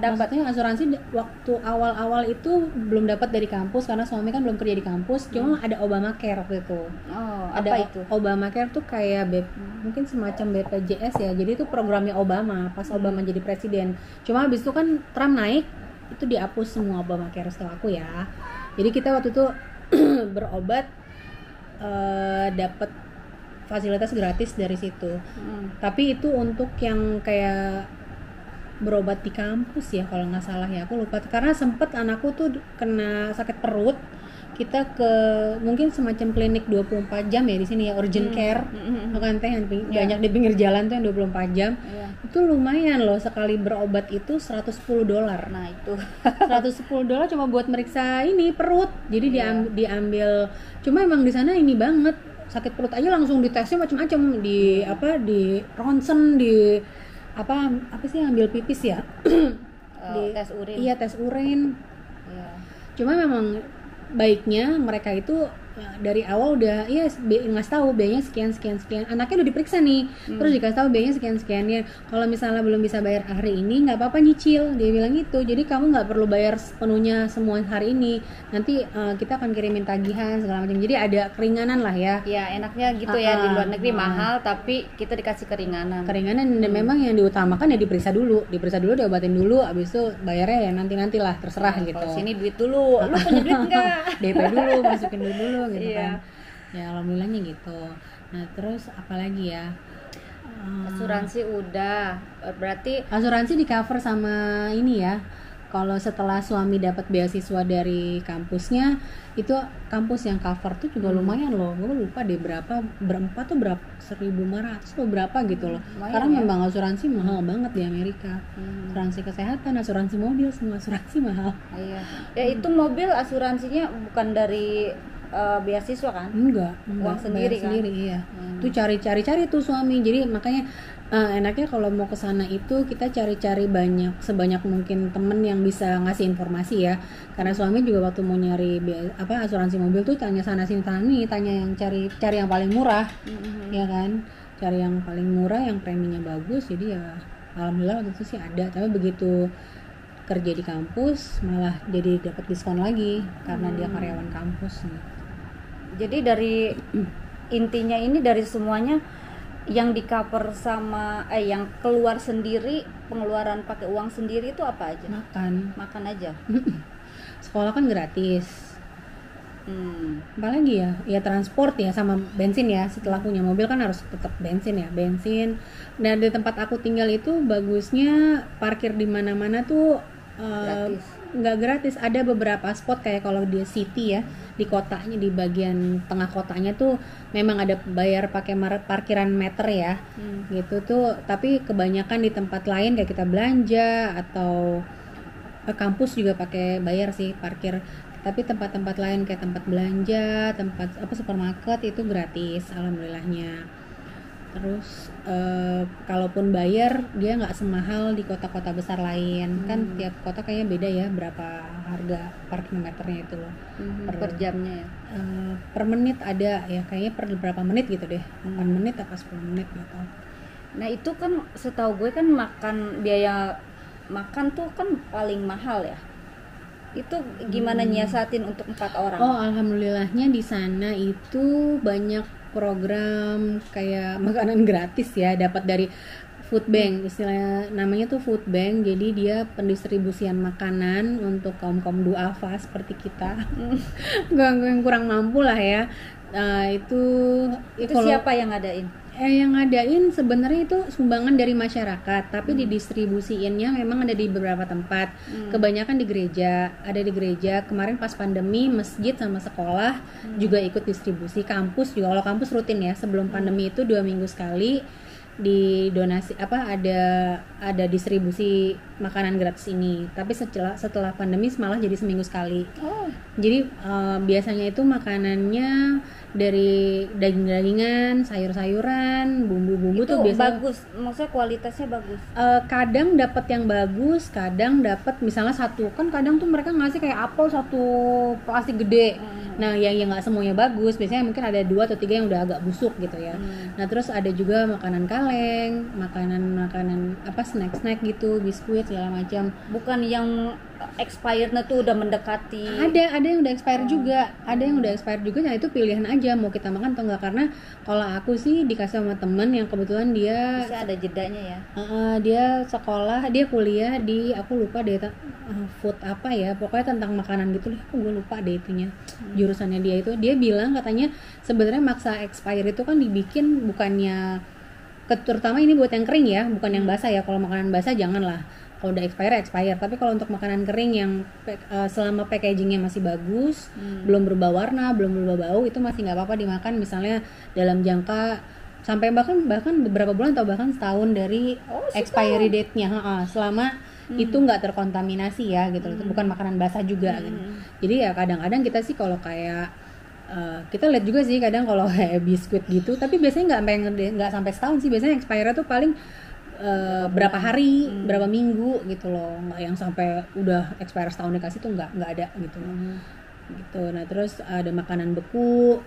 Dapatnya asuransi waktu awal-awal itu belum dapat dari kampus karena suami kan belum kerja di kampus. Cuma ada Obamacare waktu itu. Ada apa itu? Obamacare tuh kayak mungkin semacam BPJS ya. Jadi itu programnya Obama pas Obama jadi presiden. Cuma habis itu kan Trump naik, itu dihapus semua Obamacare setahu aku ya. Jadi kita waktu itu berobat dapat fasilitas gratis dari situ. Tapi itu untuk yang kayak berobat di kampus ya kalau nggak salah ya, aku lupa karena sempet anakku tuh kena sakit perut, kita ke mungkin semacam klinik 24 jam ya di sini ya, urgent care bukan teh yang banyak di pinggir jalan tuh yang 24 jam. Itu lumayan loh, sekali berobat itu $110. Nah itu $110 cuma buat meriksa ini perut, jadi diambil. Cuma emang di sana ini banget, sakit perut aja langsung ditesnya macam-macam, di ronsen, di apa sih ambil pipis ya? Tes urin. Iya, tes urin. Cuma memang baiknya mereka itu dari awal udah ngasih tahu biayanya sekian, anaknya udah diperiksa nih, terus dikasih tahu biayanya sekian ya. Kalau misalnya belum bisa bayar hari ini nggak apa-apa nyicil, dia bilang gitu. Jadi kamu nggak perlu bayar sepenuhnya semua hari ini, nanti kita akan kirimin tagihan segala macam, jadi ada keringanan lah ya. Ya enaknya gitu ya, di luar negeri mahal tapi kita dikasih keringanan dan memang yang diutamakan ya diperiksa dulu, diobatin dulu, abis itu bayarnya ya nantilah terserah gitu. Kalau sini duit dulu, lu punya duit nggak? DP dulu, masukin duit dulu gitu kan. Ya alhamdulillahnya gitu. Nah terus apalagi ya, asuransi udah, berarti asuransi di cover sama ini ya. Kalau setelah suami dapat beasiswa dari kampusnya, itu kampus yang cover tuh juga lumayan loh. Gue lupa deh berapa 1.500 atau berapa gitu loh. Lumayan. Karena memang asuransi mahal banget di Amerika. Asuransi kesehatan, asuransi mobil, semua asuransi mahal. Iya. Ya itu mobil asuransinya bukan dari beasiswa kan? Enggak, uang sendiri kan? Sendiri, iya. Tuh cari tuh suami. Jadi makanya enaknya kalau mau ke sana itu kita cari sebanyak mungkin temen yang bisa ngasih informasi ya. Karena suami juga waktu mau nyari asuransi mobil tuh tanya sana sini tanya yang cari yang paling murah. Ya kan? Cari yang paling murah, yang preminya bagus. Jadi ya alhamdulillah waktu itu sih ada. Tapi begitu kerja di kampus malah jadi dapat diskon lagi karena dia karyawan kampus nih. Jadi dari intinya ini dari semuanya yang di cover sama yang keluar sendiri, pengeluaran pakai uang sendiri itu apa aja? Makan aja. Sekolah kan gratis. Apalagi ya transport ya sama bensin ya. Setelah punya mobil kan harus tetap bensin. Dan di tempat aku tinggal itu bagusnya parkir di mana-mana tuh nggak gratis. Ada beberapa spot kayak kalau di city ya, di kotanya, di bagian tengah kotanya tuh memang ada bayar pakai parkiran meter ya, gitu tuh. Tapi kebanyakan di tempat lain kayak kita belanja atau kampus juga pakai bayar sih parkir. Tapi tempat-tempat lain kayak tempat belanja, tempat supermarket itu gratis, alhamdulillahnya. Terus kalaupun bayar dia nggak semahal di kota-kota besar lain. Kan tiap kota kayaknya beda ya berapa harga parking meternya itu loh. Per jamnya ya? Per menit ada ya, kayaknya per berapa menit gitu deh. 8 menit apa 10 menit gitu. Nah itu kan setahu gue kan biaya makan tuh kan paling mahal ya. Itu gimana nyiasatin untuk 4 orang? Oh alhamdulillahnya di sana itu banyak program kayak makanan gratis ya, dapat dari food bank, istilahnya namanya tuh food bank. Jadi dia pendistribusian makanan untuk kaum duafa seperti kita, yang kurang mampu lah ya. Itu siapa yang ngadain? Yang ngadain sebenarnya itu sumbangan dari masyarakat, tapi didistribusiinnya memang ada di beberapa tempat. Kebanyakan di gereja, ada di gereja. Kemarin pas pandemi masjid sama sekolah juga ikut distribusi. Kampus juga, kalau kampus rutin ya, sebelum pandemi itu 2 minggu sekali di donasi ada distribusi makanan gratis ini. Tapi setelah pandemi malah jadi seminggu sekali. Jadi biasanya itu makanannya dari daging-dagingan, sayur-sayuran, bumbu-bumbu tuh biasanya bagus, maksudnya kualitasnya bagus. Kadang dapat yang bagus, kadang dapat misalnya kadang tuh mereka ngasih kayak apel satu plastik gede. Nah, yang nggak semuanya bagus, biasanya mungkin ada 2 atau 3 yang udah agak busuk gitu ya. Nah, terus ada juga makanan kaleng, makanan snack gitu, biskuit segala macam. Bukan yang expirednya tuh udah mendekati. Ada yang udah expired juga, Nah itu pilihan aja mau kita makan atau enggak. Karena kalau aku sih dikasih sama temen yang kebetulan dia bisa ada jedanya ya. Dia sekolah, dia kuliah di, aku lupa deh food apa ya, pokoknya tentang makanan gitu deh, gue lupa deh itunya jurusannya dia itu. Dia bilang katanya sebenarnya maksa expire itu kan dibikin bukannya terutama ini buat yang kering ya, bukan yang basah ya. Kalau makanan basah janganlah, kalau udah expired. Tapi kalau untuk makanan kering yang selama packagingnya masih bagus, belum berubah warna, belum berubah bau, itu masih nggak apa-apa dimakan. Misalnya dalam jangka sampai bahkan beberapa bulan atau bahkan setahun dari expiry date-nya, selama itu nggak terkontaminasi ya gitu. Bukan makanan basah juga gitu. Jadi ya kadang-kadang kita sih kalau kayak kita lihat juga sih kadang kalau kayak biskuit gitu, tapi biasanya nggak sampai setahun sih. Biasanya expire tuh paling berapa hari, berapa minggu gitu loh, nggak yang sampai udah expire setahun dikasih tuh nggak ada gitu. Gitu. Nah terus ada makanan beku,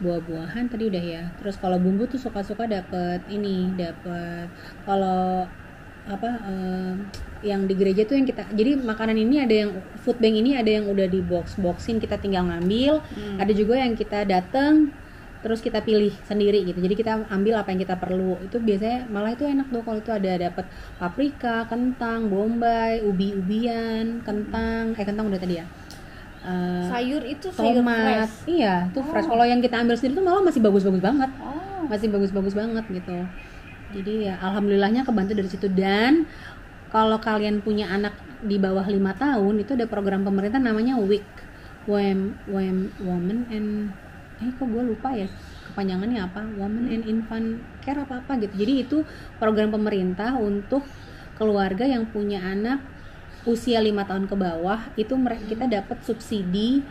buah-buahan tadi udah ya. Terus kalau bumbu tuh suka-suka dapet kalau apa yang di gereja tuh yang kita, jadi makanan ini ada yang food bank ini ada yang udah di boxin kita tinggal ngambil, ada juga yang kita dateng terus kita pilih sendiri gitu, jadi kita ambil apa yang kita perlu. Itu biasanya malah itu enak tuh kalau itu ada dapet paprika, kentang, bombay, ubi-ubian, kentang udah tadi ya. Sayur itu sayur tomat, fresh. Iya, itu fresh. Kalau yang kita ambil sendiri tuh malah masih bagus-bagus banget. Masih bagus-bagus banget gitu. Jadi ya alhamdulillahnya kebantu dari situ. Dan kalau kalian punya anak di bawah 5 tahun itu ada program pemerintah namanya WIC, Women and kok gue lupa ya kepanjangannya apa, Women and Infant Care apa gitu. Jadi itu program pemerintah untuk keluarga yang punya anak usia 5 tahun ke bawah, itu kita dapat subsidi,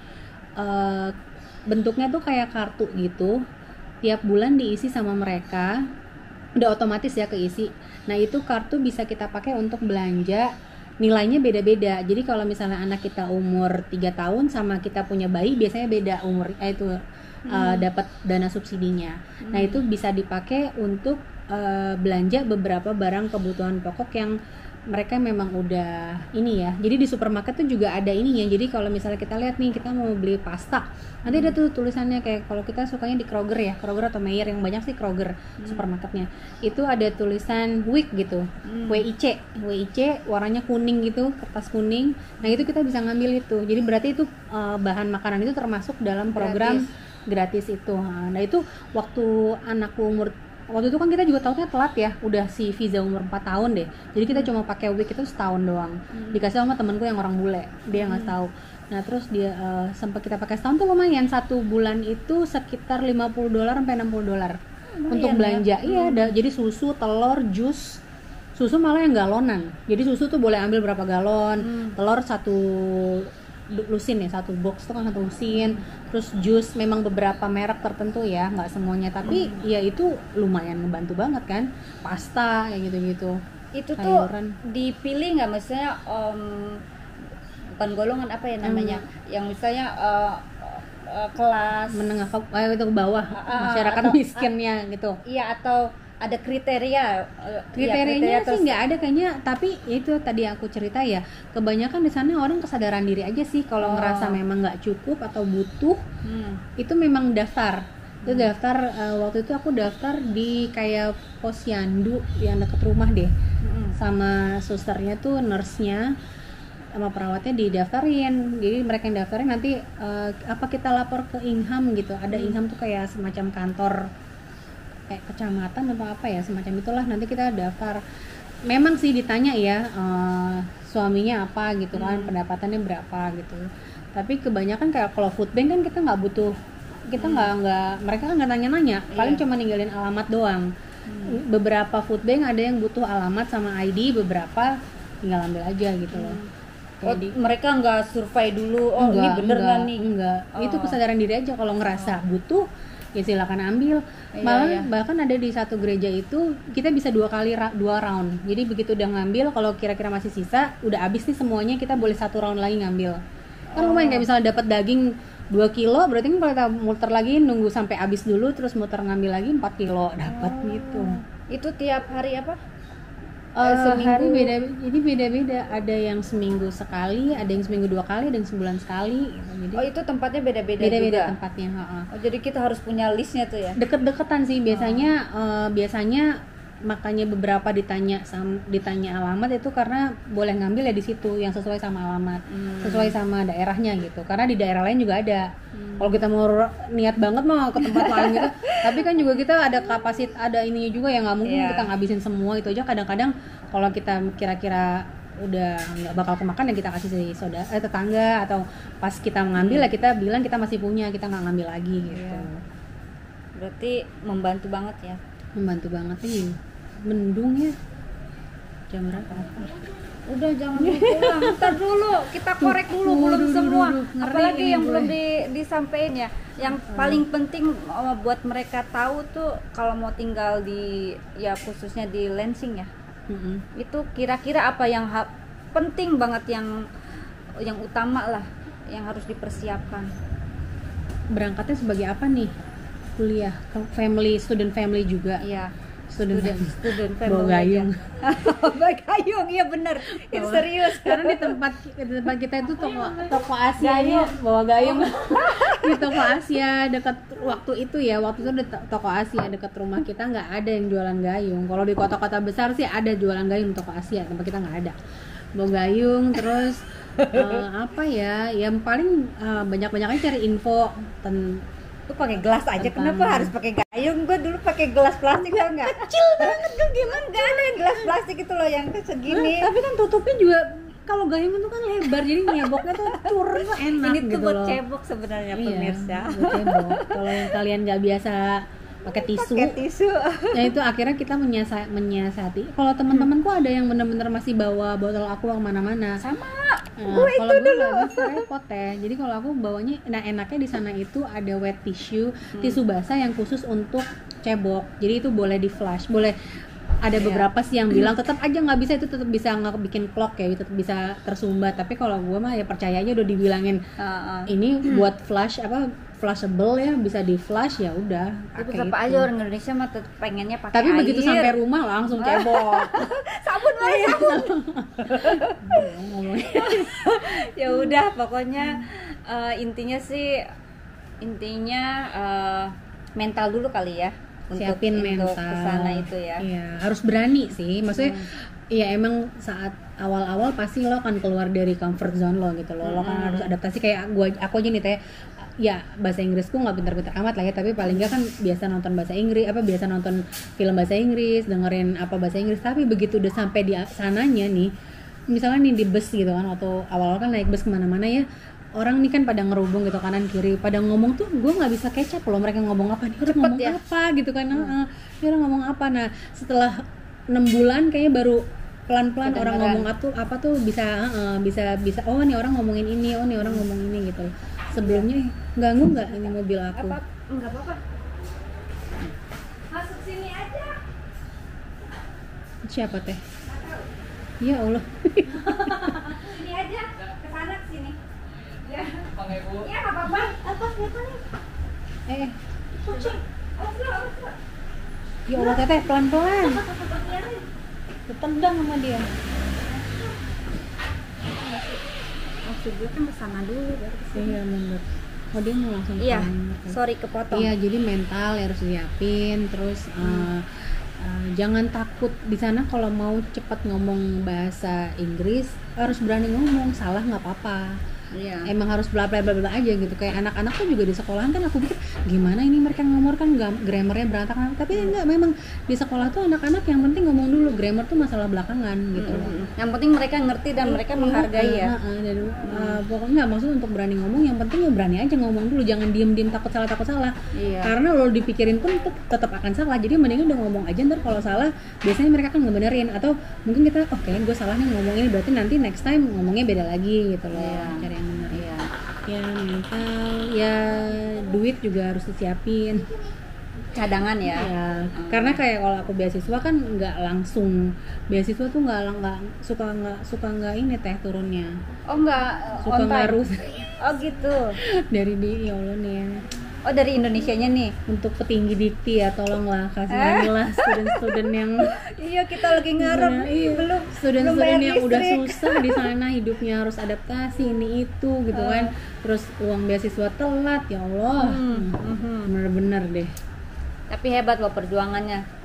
bentuknya tuh kayak kartu gitu, tiap bulan diisi sama mereka, udah otomatis ya keisi. Nah itu kartu bisa kita pakai untuk belanja, nilainya beda-beda. Jadi kalau misalnya anak kita umur 3 tahun sama kita punya bayi biasanya beda umur, itu dapat dana subsidinya. Nah itu bisa dipakai untuk belanja beberapa barang kebutuhan pokok yang mereka memang udah ini ya. Jadi di supermarket tuh juga ada ininya. Jadi kalau misalnya kita lihat nih, kita mau beli pasta, nanti ada tuh tulisannya kayak kalau kita sukanya di Kroger ya, Kroger atau Meijer, yang banyak sih Kroger supermarketnya. Itu ada tulisan WIC gitu, WIC warnanya kuning gitu, kertas kuning. Nah itu kita bisa ngambil itu. Jadi berarti itu bahan makanan itu termasuk dalam program gratis itu. Nah itu waktu itu kan kita juga tahunya telat ya, udah si visa umur 4 tahun deh. Jadi kita cuma pakai WIC itu setahun doang. Dikasih sama temenku yang orang bule, dia nggak tahu. Nah terus dia sempat kita pakai setahun tuh lumayan, 1 bulan itu sekitar $50 sampai $60 untuk belanja. Iya, jadi susu, telur, jus. Susu malah yang galonan. Jadi susu tuh boleh ambil berapa galon, telur 1 lusin ya, 1 box tuh kan 1 lusin. Terus jus memang beberapa merek tertentu ya, nggak semuanya, tapi ya itu lumayan ngebantu banget kan. Pasta kayak gitu-gitu. Itu sayuran. Tuh dipilih nggak, maksudnya bukan golongan apa ya namanya, yang misalnya kelas menengah ke bawah, masyarakat miskinnya gitu. Iya, atau ada kriterianya sih nggak ada kayaknya, tapi itu tadi aku cerita ya, kebanyakan di sana orang kesadaran diri aja sih. Kalau ngerasa memang nggak cukup atau butuh, itu memang daftar. Itu daftar, waktu itu aku daftar di kayak posyandu yang deket rumah deh, sama susternya tuh, nurse-nya sama perawatnya didaftarin. Jadi mereka yang daftarin nanti kita lapor ke Ingham gitu. Ada Ingham tuh kayak semacam kantor kayak kecamatan atau apa ya, semacam itulah. Nanti kita daftar. Memang sih ditanya ya suaminya apa gitu kan, pendapatannya berapa gitu. Tapi kebanyakan kayak kalau food bank kan kita nggak butuh, kita nggak mereka kan nggak nanya-nanya, paling cuma ninggalin alamat doang. Beberapa food bank ada yang butuh alamat sama ID, beberapa tinggal ambil aja gitu loh. Jadi mereka nggak survei dulu, ini bener nggak nih? Enggak. Itu kesadaran diri aja. Kalau ngerasa butuh ya silakan ambil. Bahkan ada di satu gereja itu kita bisa 2 round. Jadi begitu udah ngambil, kalau kira-kira masih sisa, udah habis nih semuanya, kita boleh 1 round lagi ngambil. Kan lumayan, kayak misalnya dapat daging 2 kilo, berarti kan kalau kita muter lagi nunggu sampai habis dulu, terus muter ngambil lagi 4 kilo dapat gitu. Itu tiap hari apa? Hari beda-beda. Ada yang seminggu sekali, ada yang seminggu 2 kali, ada yang sebulan sekali gitu. Jadi, itu tempatnya beda-beda juga? Tempatnya. Jadi kita harus punya listnya tuh ya? Deket-deketan sih biasanya makanya beberapa ditanya alamat itu karena boleh ngambil ya di situ yang sesuai sama alamat, sesuai sama daerahnya gitu. Karena di daerah lain juga ada. Kalau kita mau niat banget mau ke tempat lain gitu, tapi kan juga kita ada kapasitas, ada ininya juga ya, nggak mungkin kita ngabisin semua itu aja. Kadang-kadang kalau kita kira-kira udah nggak bakal kemakan ya kita kasih tetangga, atau pas kita mengambil ya kita bilang kita masih punya, kita nggak ngambil lagi gitu. Berarti membantu banget ya? Membantu banget nih. Mendung ya, jam berapa? Udah jangan pulang, ntar dulu kita korek dulu, belum semua. Apalagi yang belum disampaikan ya. Yang paling penting buat mereka tahu tuh kalau mau tinggal di, ya khususnya di Lansing ya, Itu kira-kira apa yang penting banget, yang utama lah, yang harus dipersiapkan? Berangkatnya sebagai apa nih? Kuliah, student family juga. Iya. Student family. Bawa gayung. Bawa gayung, iya bener. Itu serius. Karena di tempat kita itu toko Asia bawa gayung. Di toko Asia dekat waktu itu ada toko Asia dekat rumah kita, nggak ada yang jualan gayung. Kalau di kota-kota besar sih ada jualan gayung toko Asia, tempat kita nggak ada. Bawa gayung terus yang paling banyak-banyaknya cari info Lu pakai gelas aja, kenapa harus pakai gayung? Gue dulu pakai gelas plastik, tau nggak? Kecil banget, gue gimana? Nggak ada yang gelas plastik itu loh yang segini. Tapi kan tutupnya juga kalau gayung itu kan lebar, jadi nyeboknya tuh enak. Ini tuh gitu buat loh. cebok sebenarnya, pemirsa. Buat cebok. Kalau yang kalian nggak biasa pakai tisu, ya itu akhirnya kita menyiasati. Kalau teman-temanku ada yang benar-benar masih bawa botol aqua kemana-mana. Sama. Kalau gue nggak bisa repot ya. Jadi kalau aku bawanya, enaknya di sana itu ada wet tissue, tisu basah yang khusus untuk cebok. Jadi itu boleh di flush, boleh. Ada beberapa sih yang bilang tetap aja nggak bisa, itu tetap bisa nggak bikin clog ya, tetap bisa tersumbat. Tapi kalau gue mah ya percaya aja, udah dibilangin ini buat flushable ya, bisa di flush, ya udah. Tetap aja orang Indonesia mah tetap pengennya pakai tapi air. Begitu sampai rumah langsung cebok. Sabun. Ya udah, pokoknya intinya mental dulu kali ya. Siapin mental kesana itu ya. Iya, harus berani sih. Maksudnya ya emang saat awal-awal pasti lo akan keluar dari comfort zone lo gitu loh. Lo kan harus adaptasi, kayak aku aja nih Teh. Ya bahasa Inggrisku nggak pintar-pintar amat lah ya, tapi paling nggak kan biasa nonton bahasa Inggris, biasa nonton film bahasa Inggris, dengerin bahasa Inggris. Tapi begitu udah sampai di sananya nih, misalnya nih di bus gitu kan, waktu awal-awal kan naik bus kemana-mana ya, orang nih kan pada ngerubung gitu kanan kiri, pada ngomong tuh gue nggak bisa kecap loh mereka ngomong apa, dia ngomong apa gitu kan, dia orang ngomong apa. Nah setelah 6 bulan kayaknya baru pelan-pelan orang ngomong apa tuh bisa oh nih orang ngomongin ini, oh nih orang ngomong ini gitu. Sebelumnya ganggu nggak ini mobil aku? Nggak apa-apa. Masuk sini aja. Siapa Teh? Ya Allah. Sini aja, ke sana ke sini. Ya. Ya nggak apa-apa. Apa nih? Kucing. Ya Allah Teteh, pelan-pelan. Ditendang sama dia. Maksud gue kan kesana dulu baru kesini. Iya bener. Oh dia mau langsung Iya, sorry kepotong. Iya, jadi mental harus disiapin. Terus jangan takut di sana kalau mau cepat ngomong bahasa Inggris, harus berani ngomong, salah nggak apa-apa. Iya. Emang harus bla bla bla aja gitu. Kayak anak-anak tuh juga di sekolahan kan aku pikir gimana ini mereka ngomong kan grammarnya berantakan, tapi enggak, memang di sekolah tuh anak-anak yang penting ngomong dulu, grammar tuh masalah belakangan gitu loh. Yang penting mereka ngerti dan mereka menghargai ya. Pokoknya nggak maksud untuk berani ngomong, yang penting ya berani aja ngomong dulu, jangan diem takut salah. Iya. Karena lo dipikirin pun tetap akan salah, jadi mendingan udah ngomong aja, ntar kalau salah biasanya mereka kan ngebenerin, atau mungkin kita gue salah nih ngomong ini, berarti nanti next time ngomongnya beda lagi gitu loh. Iya. Cari yang benar. Iya. Ya mental, ya duit juga harus disiapin, cadangan ya. Karena kayak kalau aku beasiswa kan nggak langsung, beasiswa tuh nggak suka nggak ini Teh turunnya. Oh nggak, suka ngarus. Oh gitu. Dari ya Allah nih ya. Oh dari Indonesianya nih. Untuk petinggi dikti ya tolonglah kasih lah student-student yang iya kita lagi ngarep belum student-student yang udah susah di sana hidupnya, harus adaptasi ini itu gitu kan, terus uang beasiswa telat, ya Allah. Bener-bener deh. Tapi hebat loh perjuangannya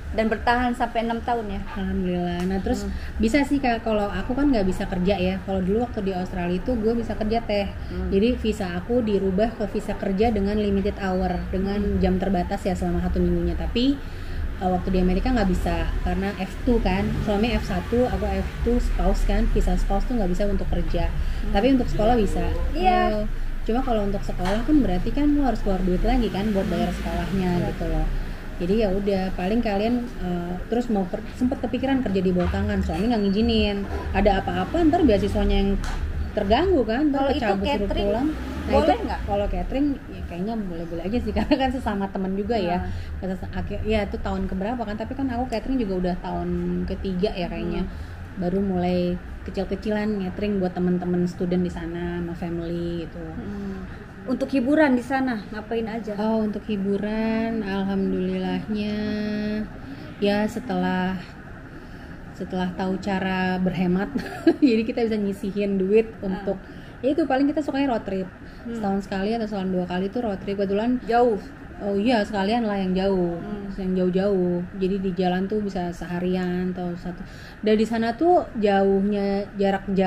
dan bertahan sampai 6 tahun ya. Alhamdulillah. Nah terus bisa sih Kak, kalau aku kan nggak bisa kerja ya. Kalau dulu waktu di Australia itu gue bisa kerja Teh. Jadi visa aku dirubah ke visa kerja dengan limited hour, dengan jam terbatas ya selama 1 minggunya. Tapi waktu di Amerika nggak bisa karena F2 kan. Suami F1, aku F2 spouse kan. Visa spouse tuh nggak bisa untuk kerja. Tapi untuk sekolah bisa. Iya. Cuma kalau untuk sekolah kan berarti kan lo harus keluar duit lagi kan buat bayar sekolahnya gitu loh. Jadi ya udah, paling kalian terus mau sempat kepikiran kerja di bawah tangan, suami nggak ngizinin. Ada apa-apa ntar beasiswanya yang terganggu kan, ntar kecabut suruh pulang. Nah, boleh itu nggak? kalau catering ya kayaknya boleh-boleh aja sih karena kan sesama teman juga ya. Ya itu tahun keberapa kan, tapi kan aku catering juga udah tahun ketiga ya kayaknya. Baru mulai kecil-kecilan catering buat teman-teman student di sana sama family gitu. Untuk hiburan di sana ngapain aja? Oh, untuk hiburan alhamdulillahnya ya setelah tahu cara berhemat jadi kita bisa nyisihin duit untuk ya itu paling kita sukanya road trip setahun sekali atau setahun 2 kali tuh road trip kebetulan Jauh. Oh iya sekalian lah yang jauh yang jauh-jauh jadi di jalan tuh bisa seharian atau satu dari sana tuh jauhnya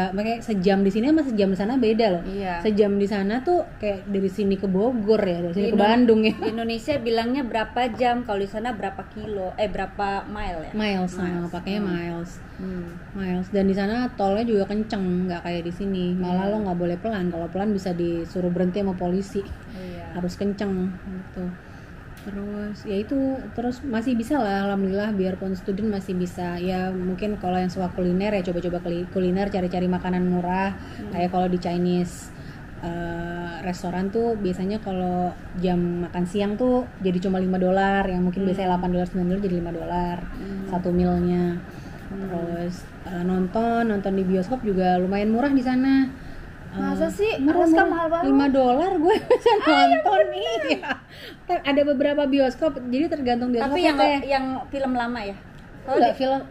makanya sejam di sini sama sejam di sana beda loh. Iya. Sejam di sana tuh kayak dari sini ke Bogor ya, dari sini ke Bandung ya. Di Indonesia bilangnya berapa jam, kalau di sana berapa berapa mile ya? Miles. Pakainya miles. Miles, dan di sana tolnya juga kenceng, nggak kayak di sini. Malah lo nggak boleh pelan, kalau pelan bisa disuruh berhenti sama polisi. Harus kenceng gitu. Terus masih bisa lah alhamdulillah, biarpun student masih bisa ya. Mungkin kalau yang suka kuliner ya coba-coba kuliner, cari-cari makanan murah. Kayak kalau di Chinese restoran tuh biasanya kalau jam makan siang tuh jadi cuma $5, yang mungkin biasanya $8 $9 jadi $5 satu mealnya. Terus nonton di bioskop juga lumayan murah di sana. Masa sih? Murah, Mahal banget. $5 gue bisa nonton nih. Ada beberapa bioskop, jadi tergantung bioskop. Tapi yang film lama ya? Enggak, film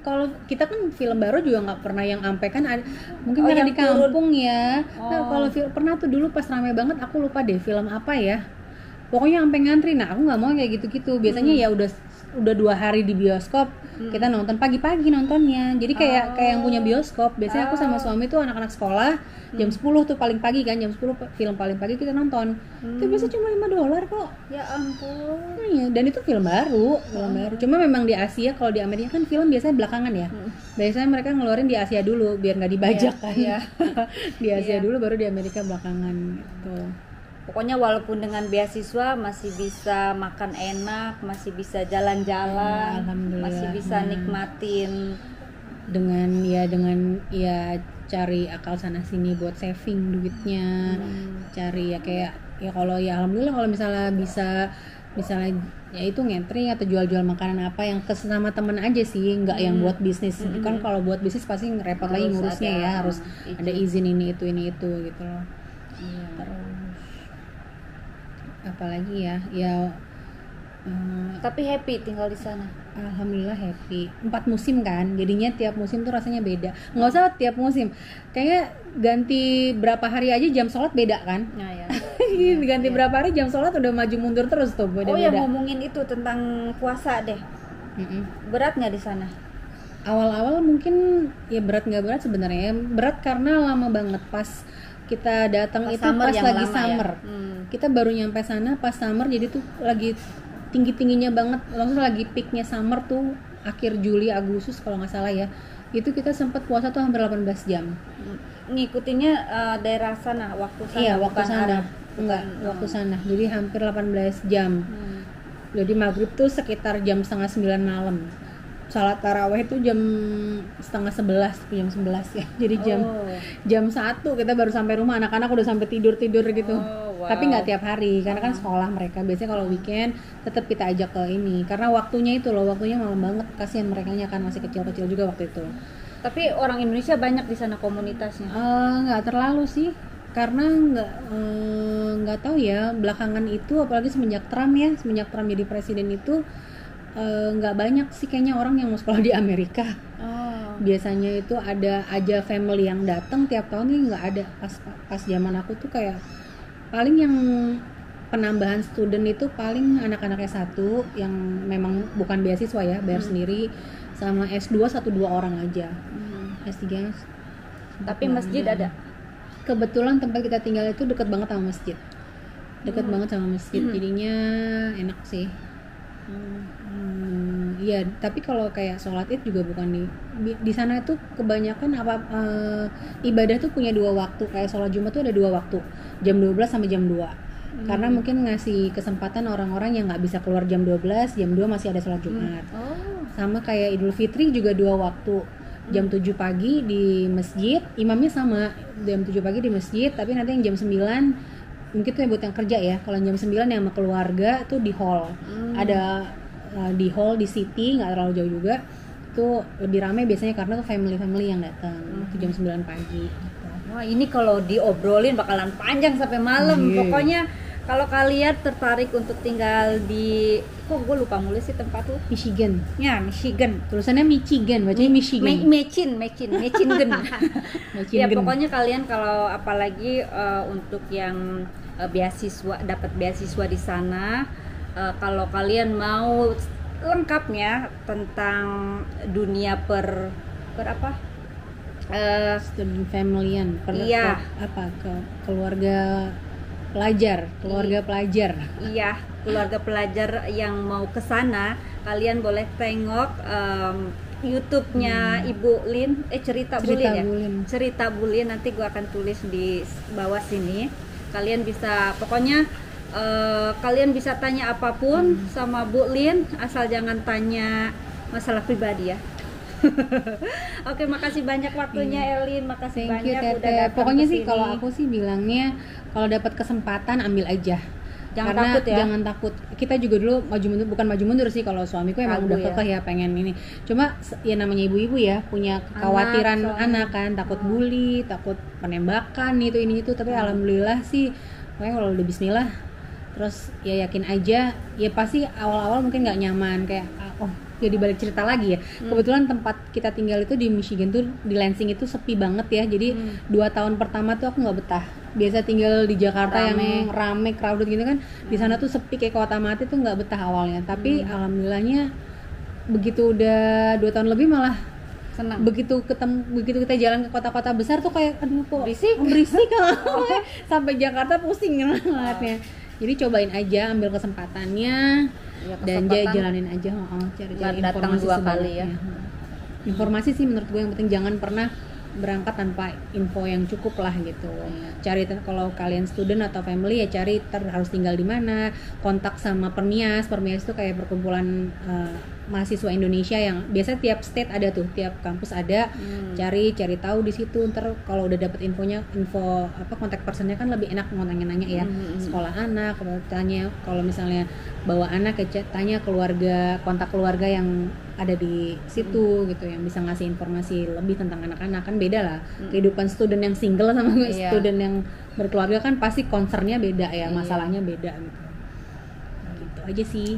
kalau kita kan film baru juga nggak pernah yang ampe kan ada, mungkin karena di kampung ya. Nah, kalau pernah tuh dulu pas rame banget, aku lupa deh film apa ya. Pokoknya sampai ngantri. Nah, aku nggak mau kayak gitu-gitu. Biasanya ya udah 2 hari di bioskop, kita nonton pagi-pagi nontonnya. Jadi kayak yang punya bioskop. Biasanya aku sama suami tuh anak-anak sekolah jam 10 tuh paling pagi kan, jam 10 film paling pagi kita nonton. Itu biasa cuma $5 kok. Ya ampun. Iya, dan itu film baru. Cuma memang di Asia, kalau di Amerika kan film biasanya belakangan ya. Biasanya mereka ngeluarin di Asia dulu biar nggak dibajak kan. Di Asia dulu baru di Amerika belakangan gitu. Pokoknya walaupun dengan beasiswa masih bisa makan enak, masih bisa jalan-jalan, masih bisa nikmatin dengan cari akal sana sini buat saving duitnya. Cari ya kayak ya kalau ya alhamdulillah kalau misalnya misalnya ya itu ngentri atau jual-jual makanan apa yang kesama temen aja sih, nggak yang buat bisnis. Kan kalau buat bisnis pasti repot lagi ngurusnya ya, harus ada izin ini itu gitu loh. Terus apalagi ya tapi happy tinggal di sana. Alhamdulillah happy. 4 musim kan, jadinya tiap musim tuh rasanya beda. Nggak usah tiap musim, kayaknya ganti berapa hari aja jam sholat beda kan. Ganti berapa hari jam sholat udah maju mundur terus tuh beda-beda. Oh ya, ngomongin itu tentang puasa deh. Berat nggak di sana? Awal-awal mungkin ya berat nggak berat sebenarnya. Berat karena lama banget pas kita datang itu pas lagi summer. Kita baru nyampe sana pas summer, jadi tuh lagi tinggi-tingginya banget. Maksudnya lagi peaknya summer tuh akhir Juli Agustus kalau nggak salah ya. Itu kita sempat puasa tuh hampir 18 jam. Ngikutinnya daerah sana, waktu sana. Iya, waktu sana. Waktu sana. Jadi hampir 18 jam. Jadi maghrib tuh sekitar jam 8:30 malam. Salat taraweh itu jam 10:30, jam 11 ya. Jadi jam 1 kita baru sampai rumah, anak-anak udah sampai tidur gitu. Tapi nggak tiap hari karena kan sekolah mereka. Biasanya kalau weekend tetap kita ajak ke ini karena waktunya malam banget. Kasihan merekanya kan masih kecil-kecil juga waktu itu. Tapi orang Indonesia banyak di sana komunitasnya? Nggak terlalu sih, karena nggak tahu ya belakangan itu, apalagi semenjak Trump jadi presiden itu. Nggak banyak sih kayaknya orang yang mau sekolah di Amerika. Biasanya itu ada aja family yang datang tiap tahun, ini nggak ada. Pas zaman aku tuh kayak paling yang penambahan student itu paling anak-anaknya satu yang memang bukan beasiswa ya, bayar sendiri, sama S2 1-2 orang aja. S3 tapi masjid ada. Kebetulan tempat kita tinggal itu dekat banget sama masjid. Jadinya enak sih. Iya, tapi kalau kayak sholat id juga bukan di sana itu kebanyakan ibadah tuh punya 2 waktu. Kayak sholat Jumat tuh ada 2 waktu, jam 12 sampai jam 2. Karena mungkin ngasih kesempatan orang-orang yang nggak bisa keluar jam 12, jam 2 masih ada sholat Jumat. Sama kayak Idul Fitri juga 2 waktu. jam 7 pagi di masjid, imamnya sama jam 7 pagi di masjid, tapi nanti yang jam 9 mungkin tuh yang buat yang kerja ya. Kalau jam 9 yang sama keluarga tuh di hall. Ada di hall di city, nggak terlalu jauh juga. Itu lebih ramai biasanya karena tuh family yang datang. Itu jam 9 pagi gitu. Wah, ini kalau diobrolin bakalan panjang sampai malam. Pokoknya kalau kalian tertarik untuk tinggal di, kok gue lupa mulu sih tempat tuh. Michigan. Ya, Michigan. Tulisannya Michigan, bacanya Michigan. Michigan. Ya, Michigan. pokoknya kalian kalau apalagi untuk yang beasiswa, dapat beasiswa di sana, kalau kalian mau lengkapnya tentang dunia per apa? Student familyan, Iya. keluarga pelajar. Iya, keluarga pelajar yang mau ke sana, kalian boleh tengok YouTube-nya Ibu Lin, Cerita Bulin ya. Cerita Bulin, nanti gua akan tulis di bawah sini. Kalian bisa, pokoknya kalian bisa tanya apapun sama Bu Lin, asal jangan tanya masalah pribadi ya. Oke, makasih banyak waktunya Elin, makasih Thank you, banyak Tete. udah datang. Pokoknya kesini. sih kalau aku sih bilangnya kalau dapat kesempatan ambil aja. Jangan Karena takut ya. Jangan takut. Kita juga dulu bukan maju mundur sih, kalau suamiku emang Ragu udah ya. kekeh ya pengen ini. Cuma ya namanya ibu-ibu ya punya kekhawatiran anak kan, takut bully, takut penembakan ini itu. Tapi alhamdulillah sih, pokoknya kalau udah bismillah terus ya yakin aja, ya pasti awal-awal mungkin nggak nyaman kayak jadi balik cerita lagi ya. Kebetulan tempat kita tinggal itu di Michigan tuh, di Lansing itu sepi banget ya. Jadi 2 tahun pertama tuh aku nggak betah. Biasa tinggal di Jakarta yang rame crowded gitu kan. Di sana tuh sepi kayak kota mati tuh nggak betah awalnya. Tapi alhamdulillahnya begitu udah 2 tahun lebih malah senang. Begitu kita jalan ke kota-kota besar tuh kayak aduh kok Berisik kalau sampai Jakarta pusing ngeliatnya. Jadi cobain aja, ambil kesempatannya. Ya, dan jalanin aja, cari datang informasi 2 kali ya. Informasi sih menurut gue yang penting, jangan pernah berangkat tanpa info yang cukup lah gitu. Cari kalau kalian student atau family ya cari harus tinggal di mana, kontak sama Permias itu kayak perkumpulan mahasiswa Indonesia yang biasa tiap state ada tuh, tiap kampus ada. Cari tahu di situ. Ntar kalau udah dapet info kontak personnya kan lebih enak mau nanya ya. Sekolah anak, tanya kalau misalnya bawa anak ya tanya kontak keluarga yang ada di situ gitu, yang bisa ngasih informasi lebih tentang anak-anak. Kan beda lah kehidupan student yang single sama student yang berkeluarga kan pasti concernnya beda ya, masalahnya beda gitu aja sih.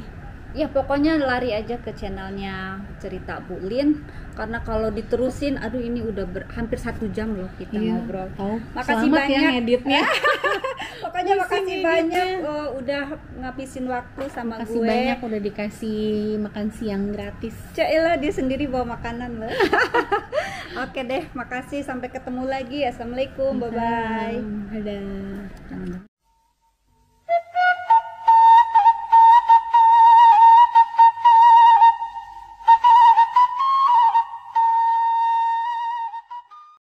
Ya pokoknya lari aja ke channelnya Cerita Bu Lin, karena kalau diterusin aduh ini udah hampir 1 jam loh kita ngobrol. Makasih banyak ya ngeditnya. Pokoknya makasih banyak udah ngabisin waktu sama makasih gue. Banyak udah dikasih makan siang gratis. Cailah dia sendiri bawa makanan loh. Oke deh, makasih, sampai ketemu lagi. Assalamualaikum, bye bye. Dadah.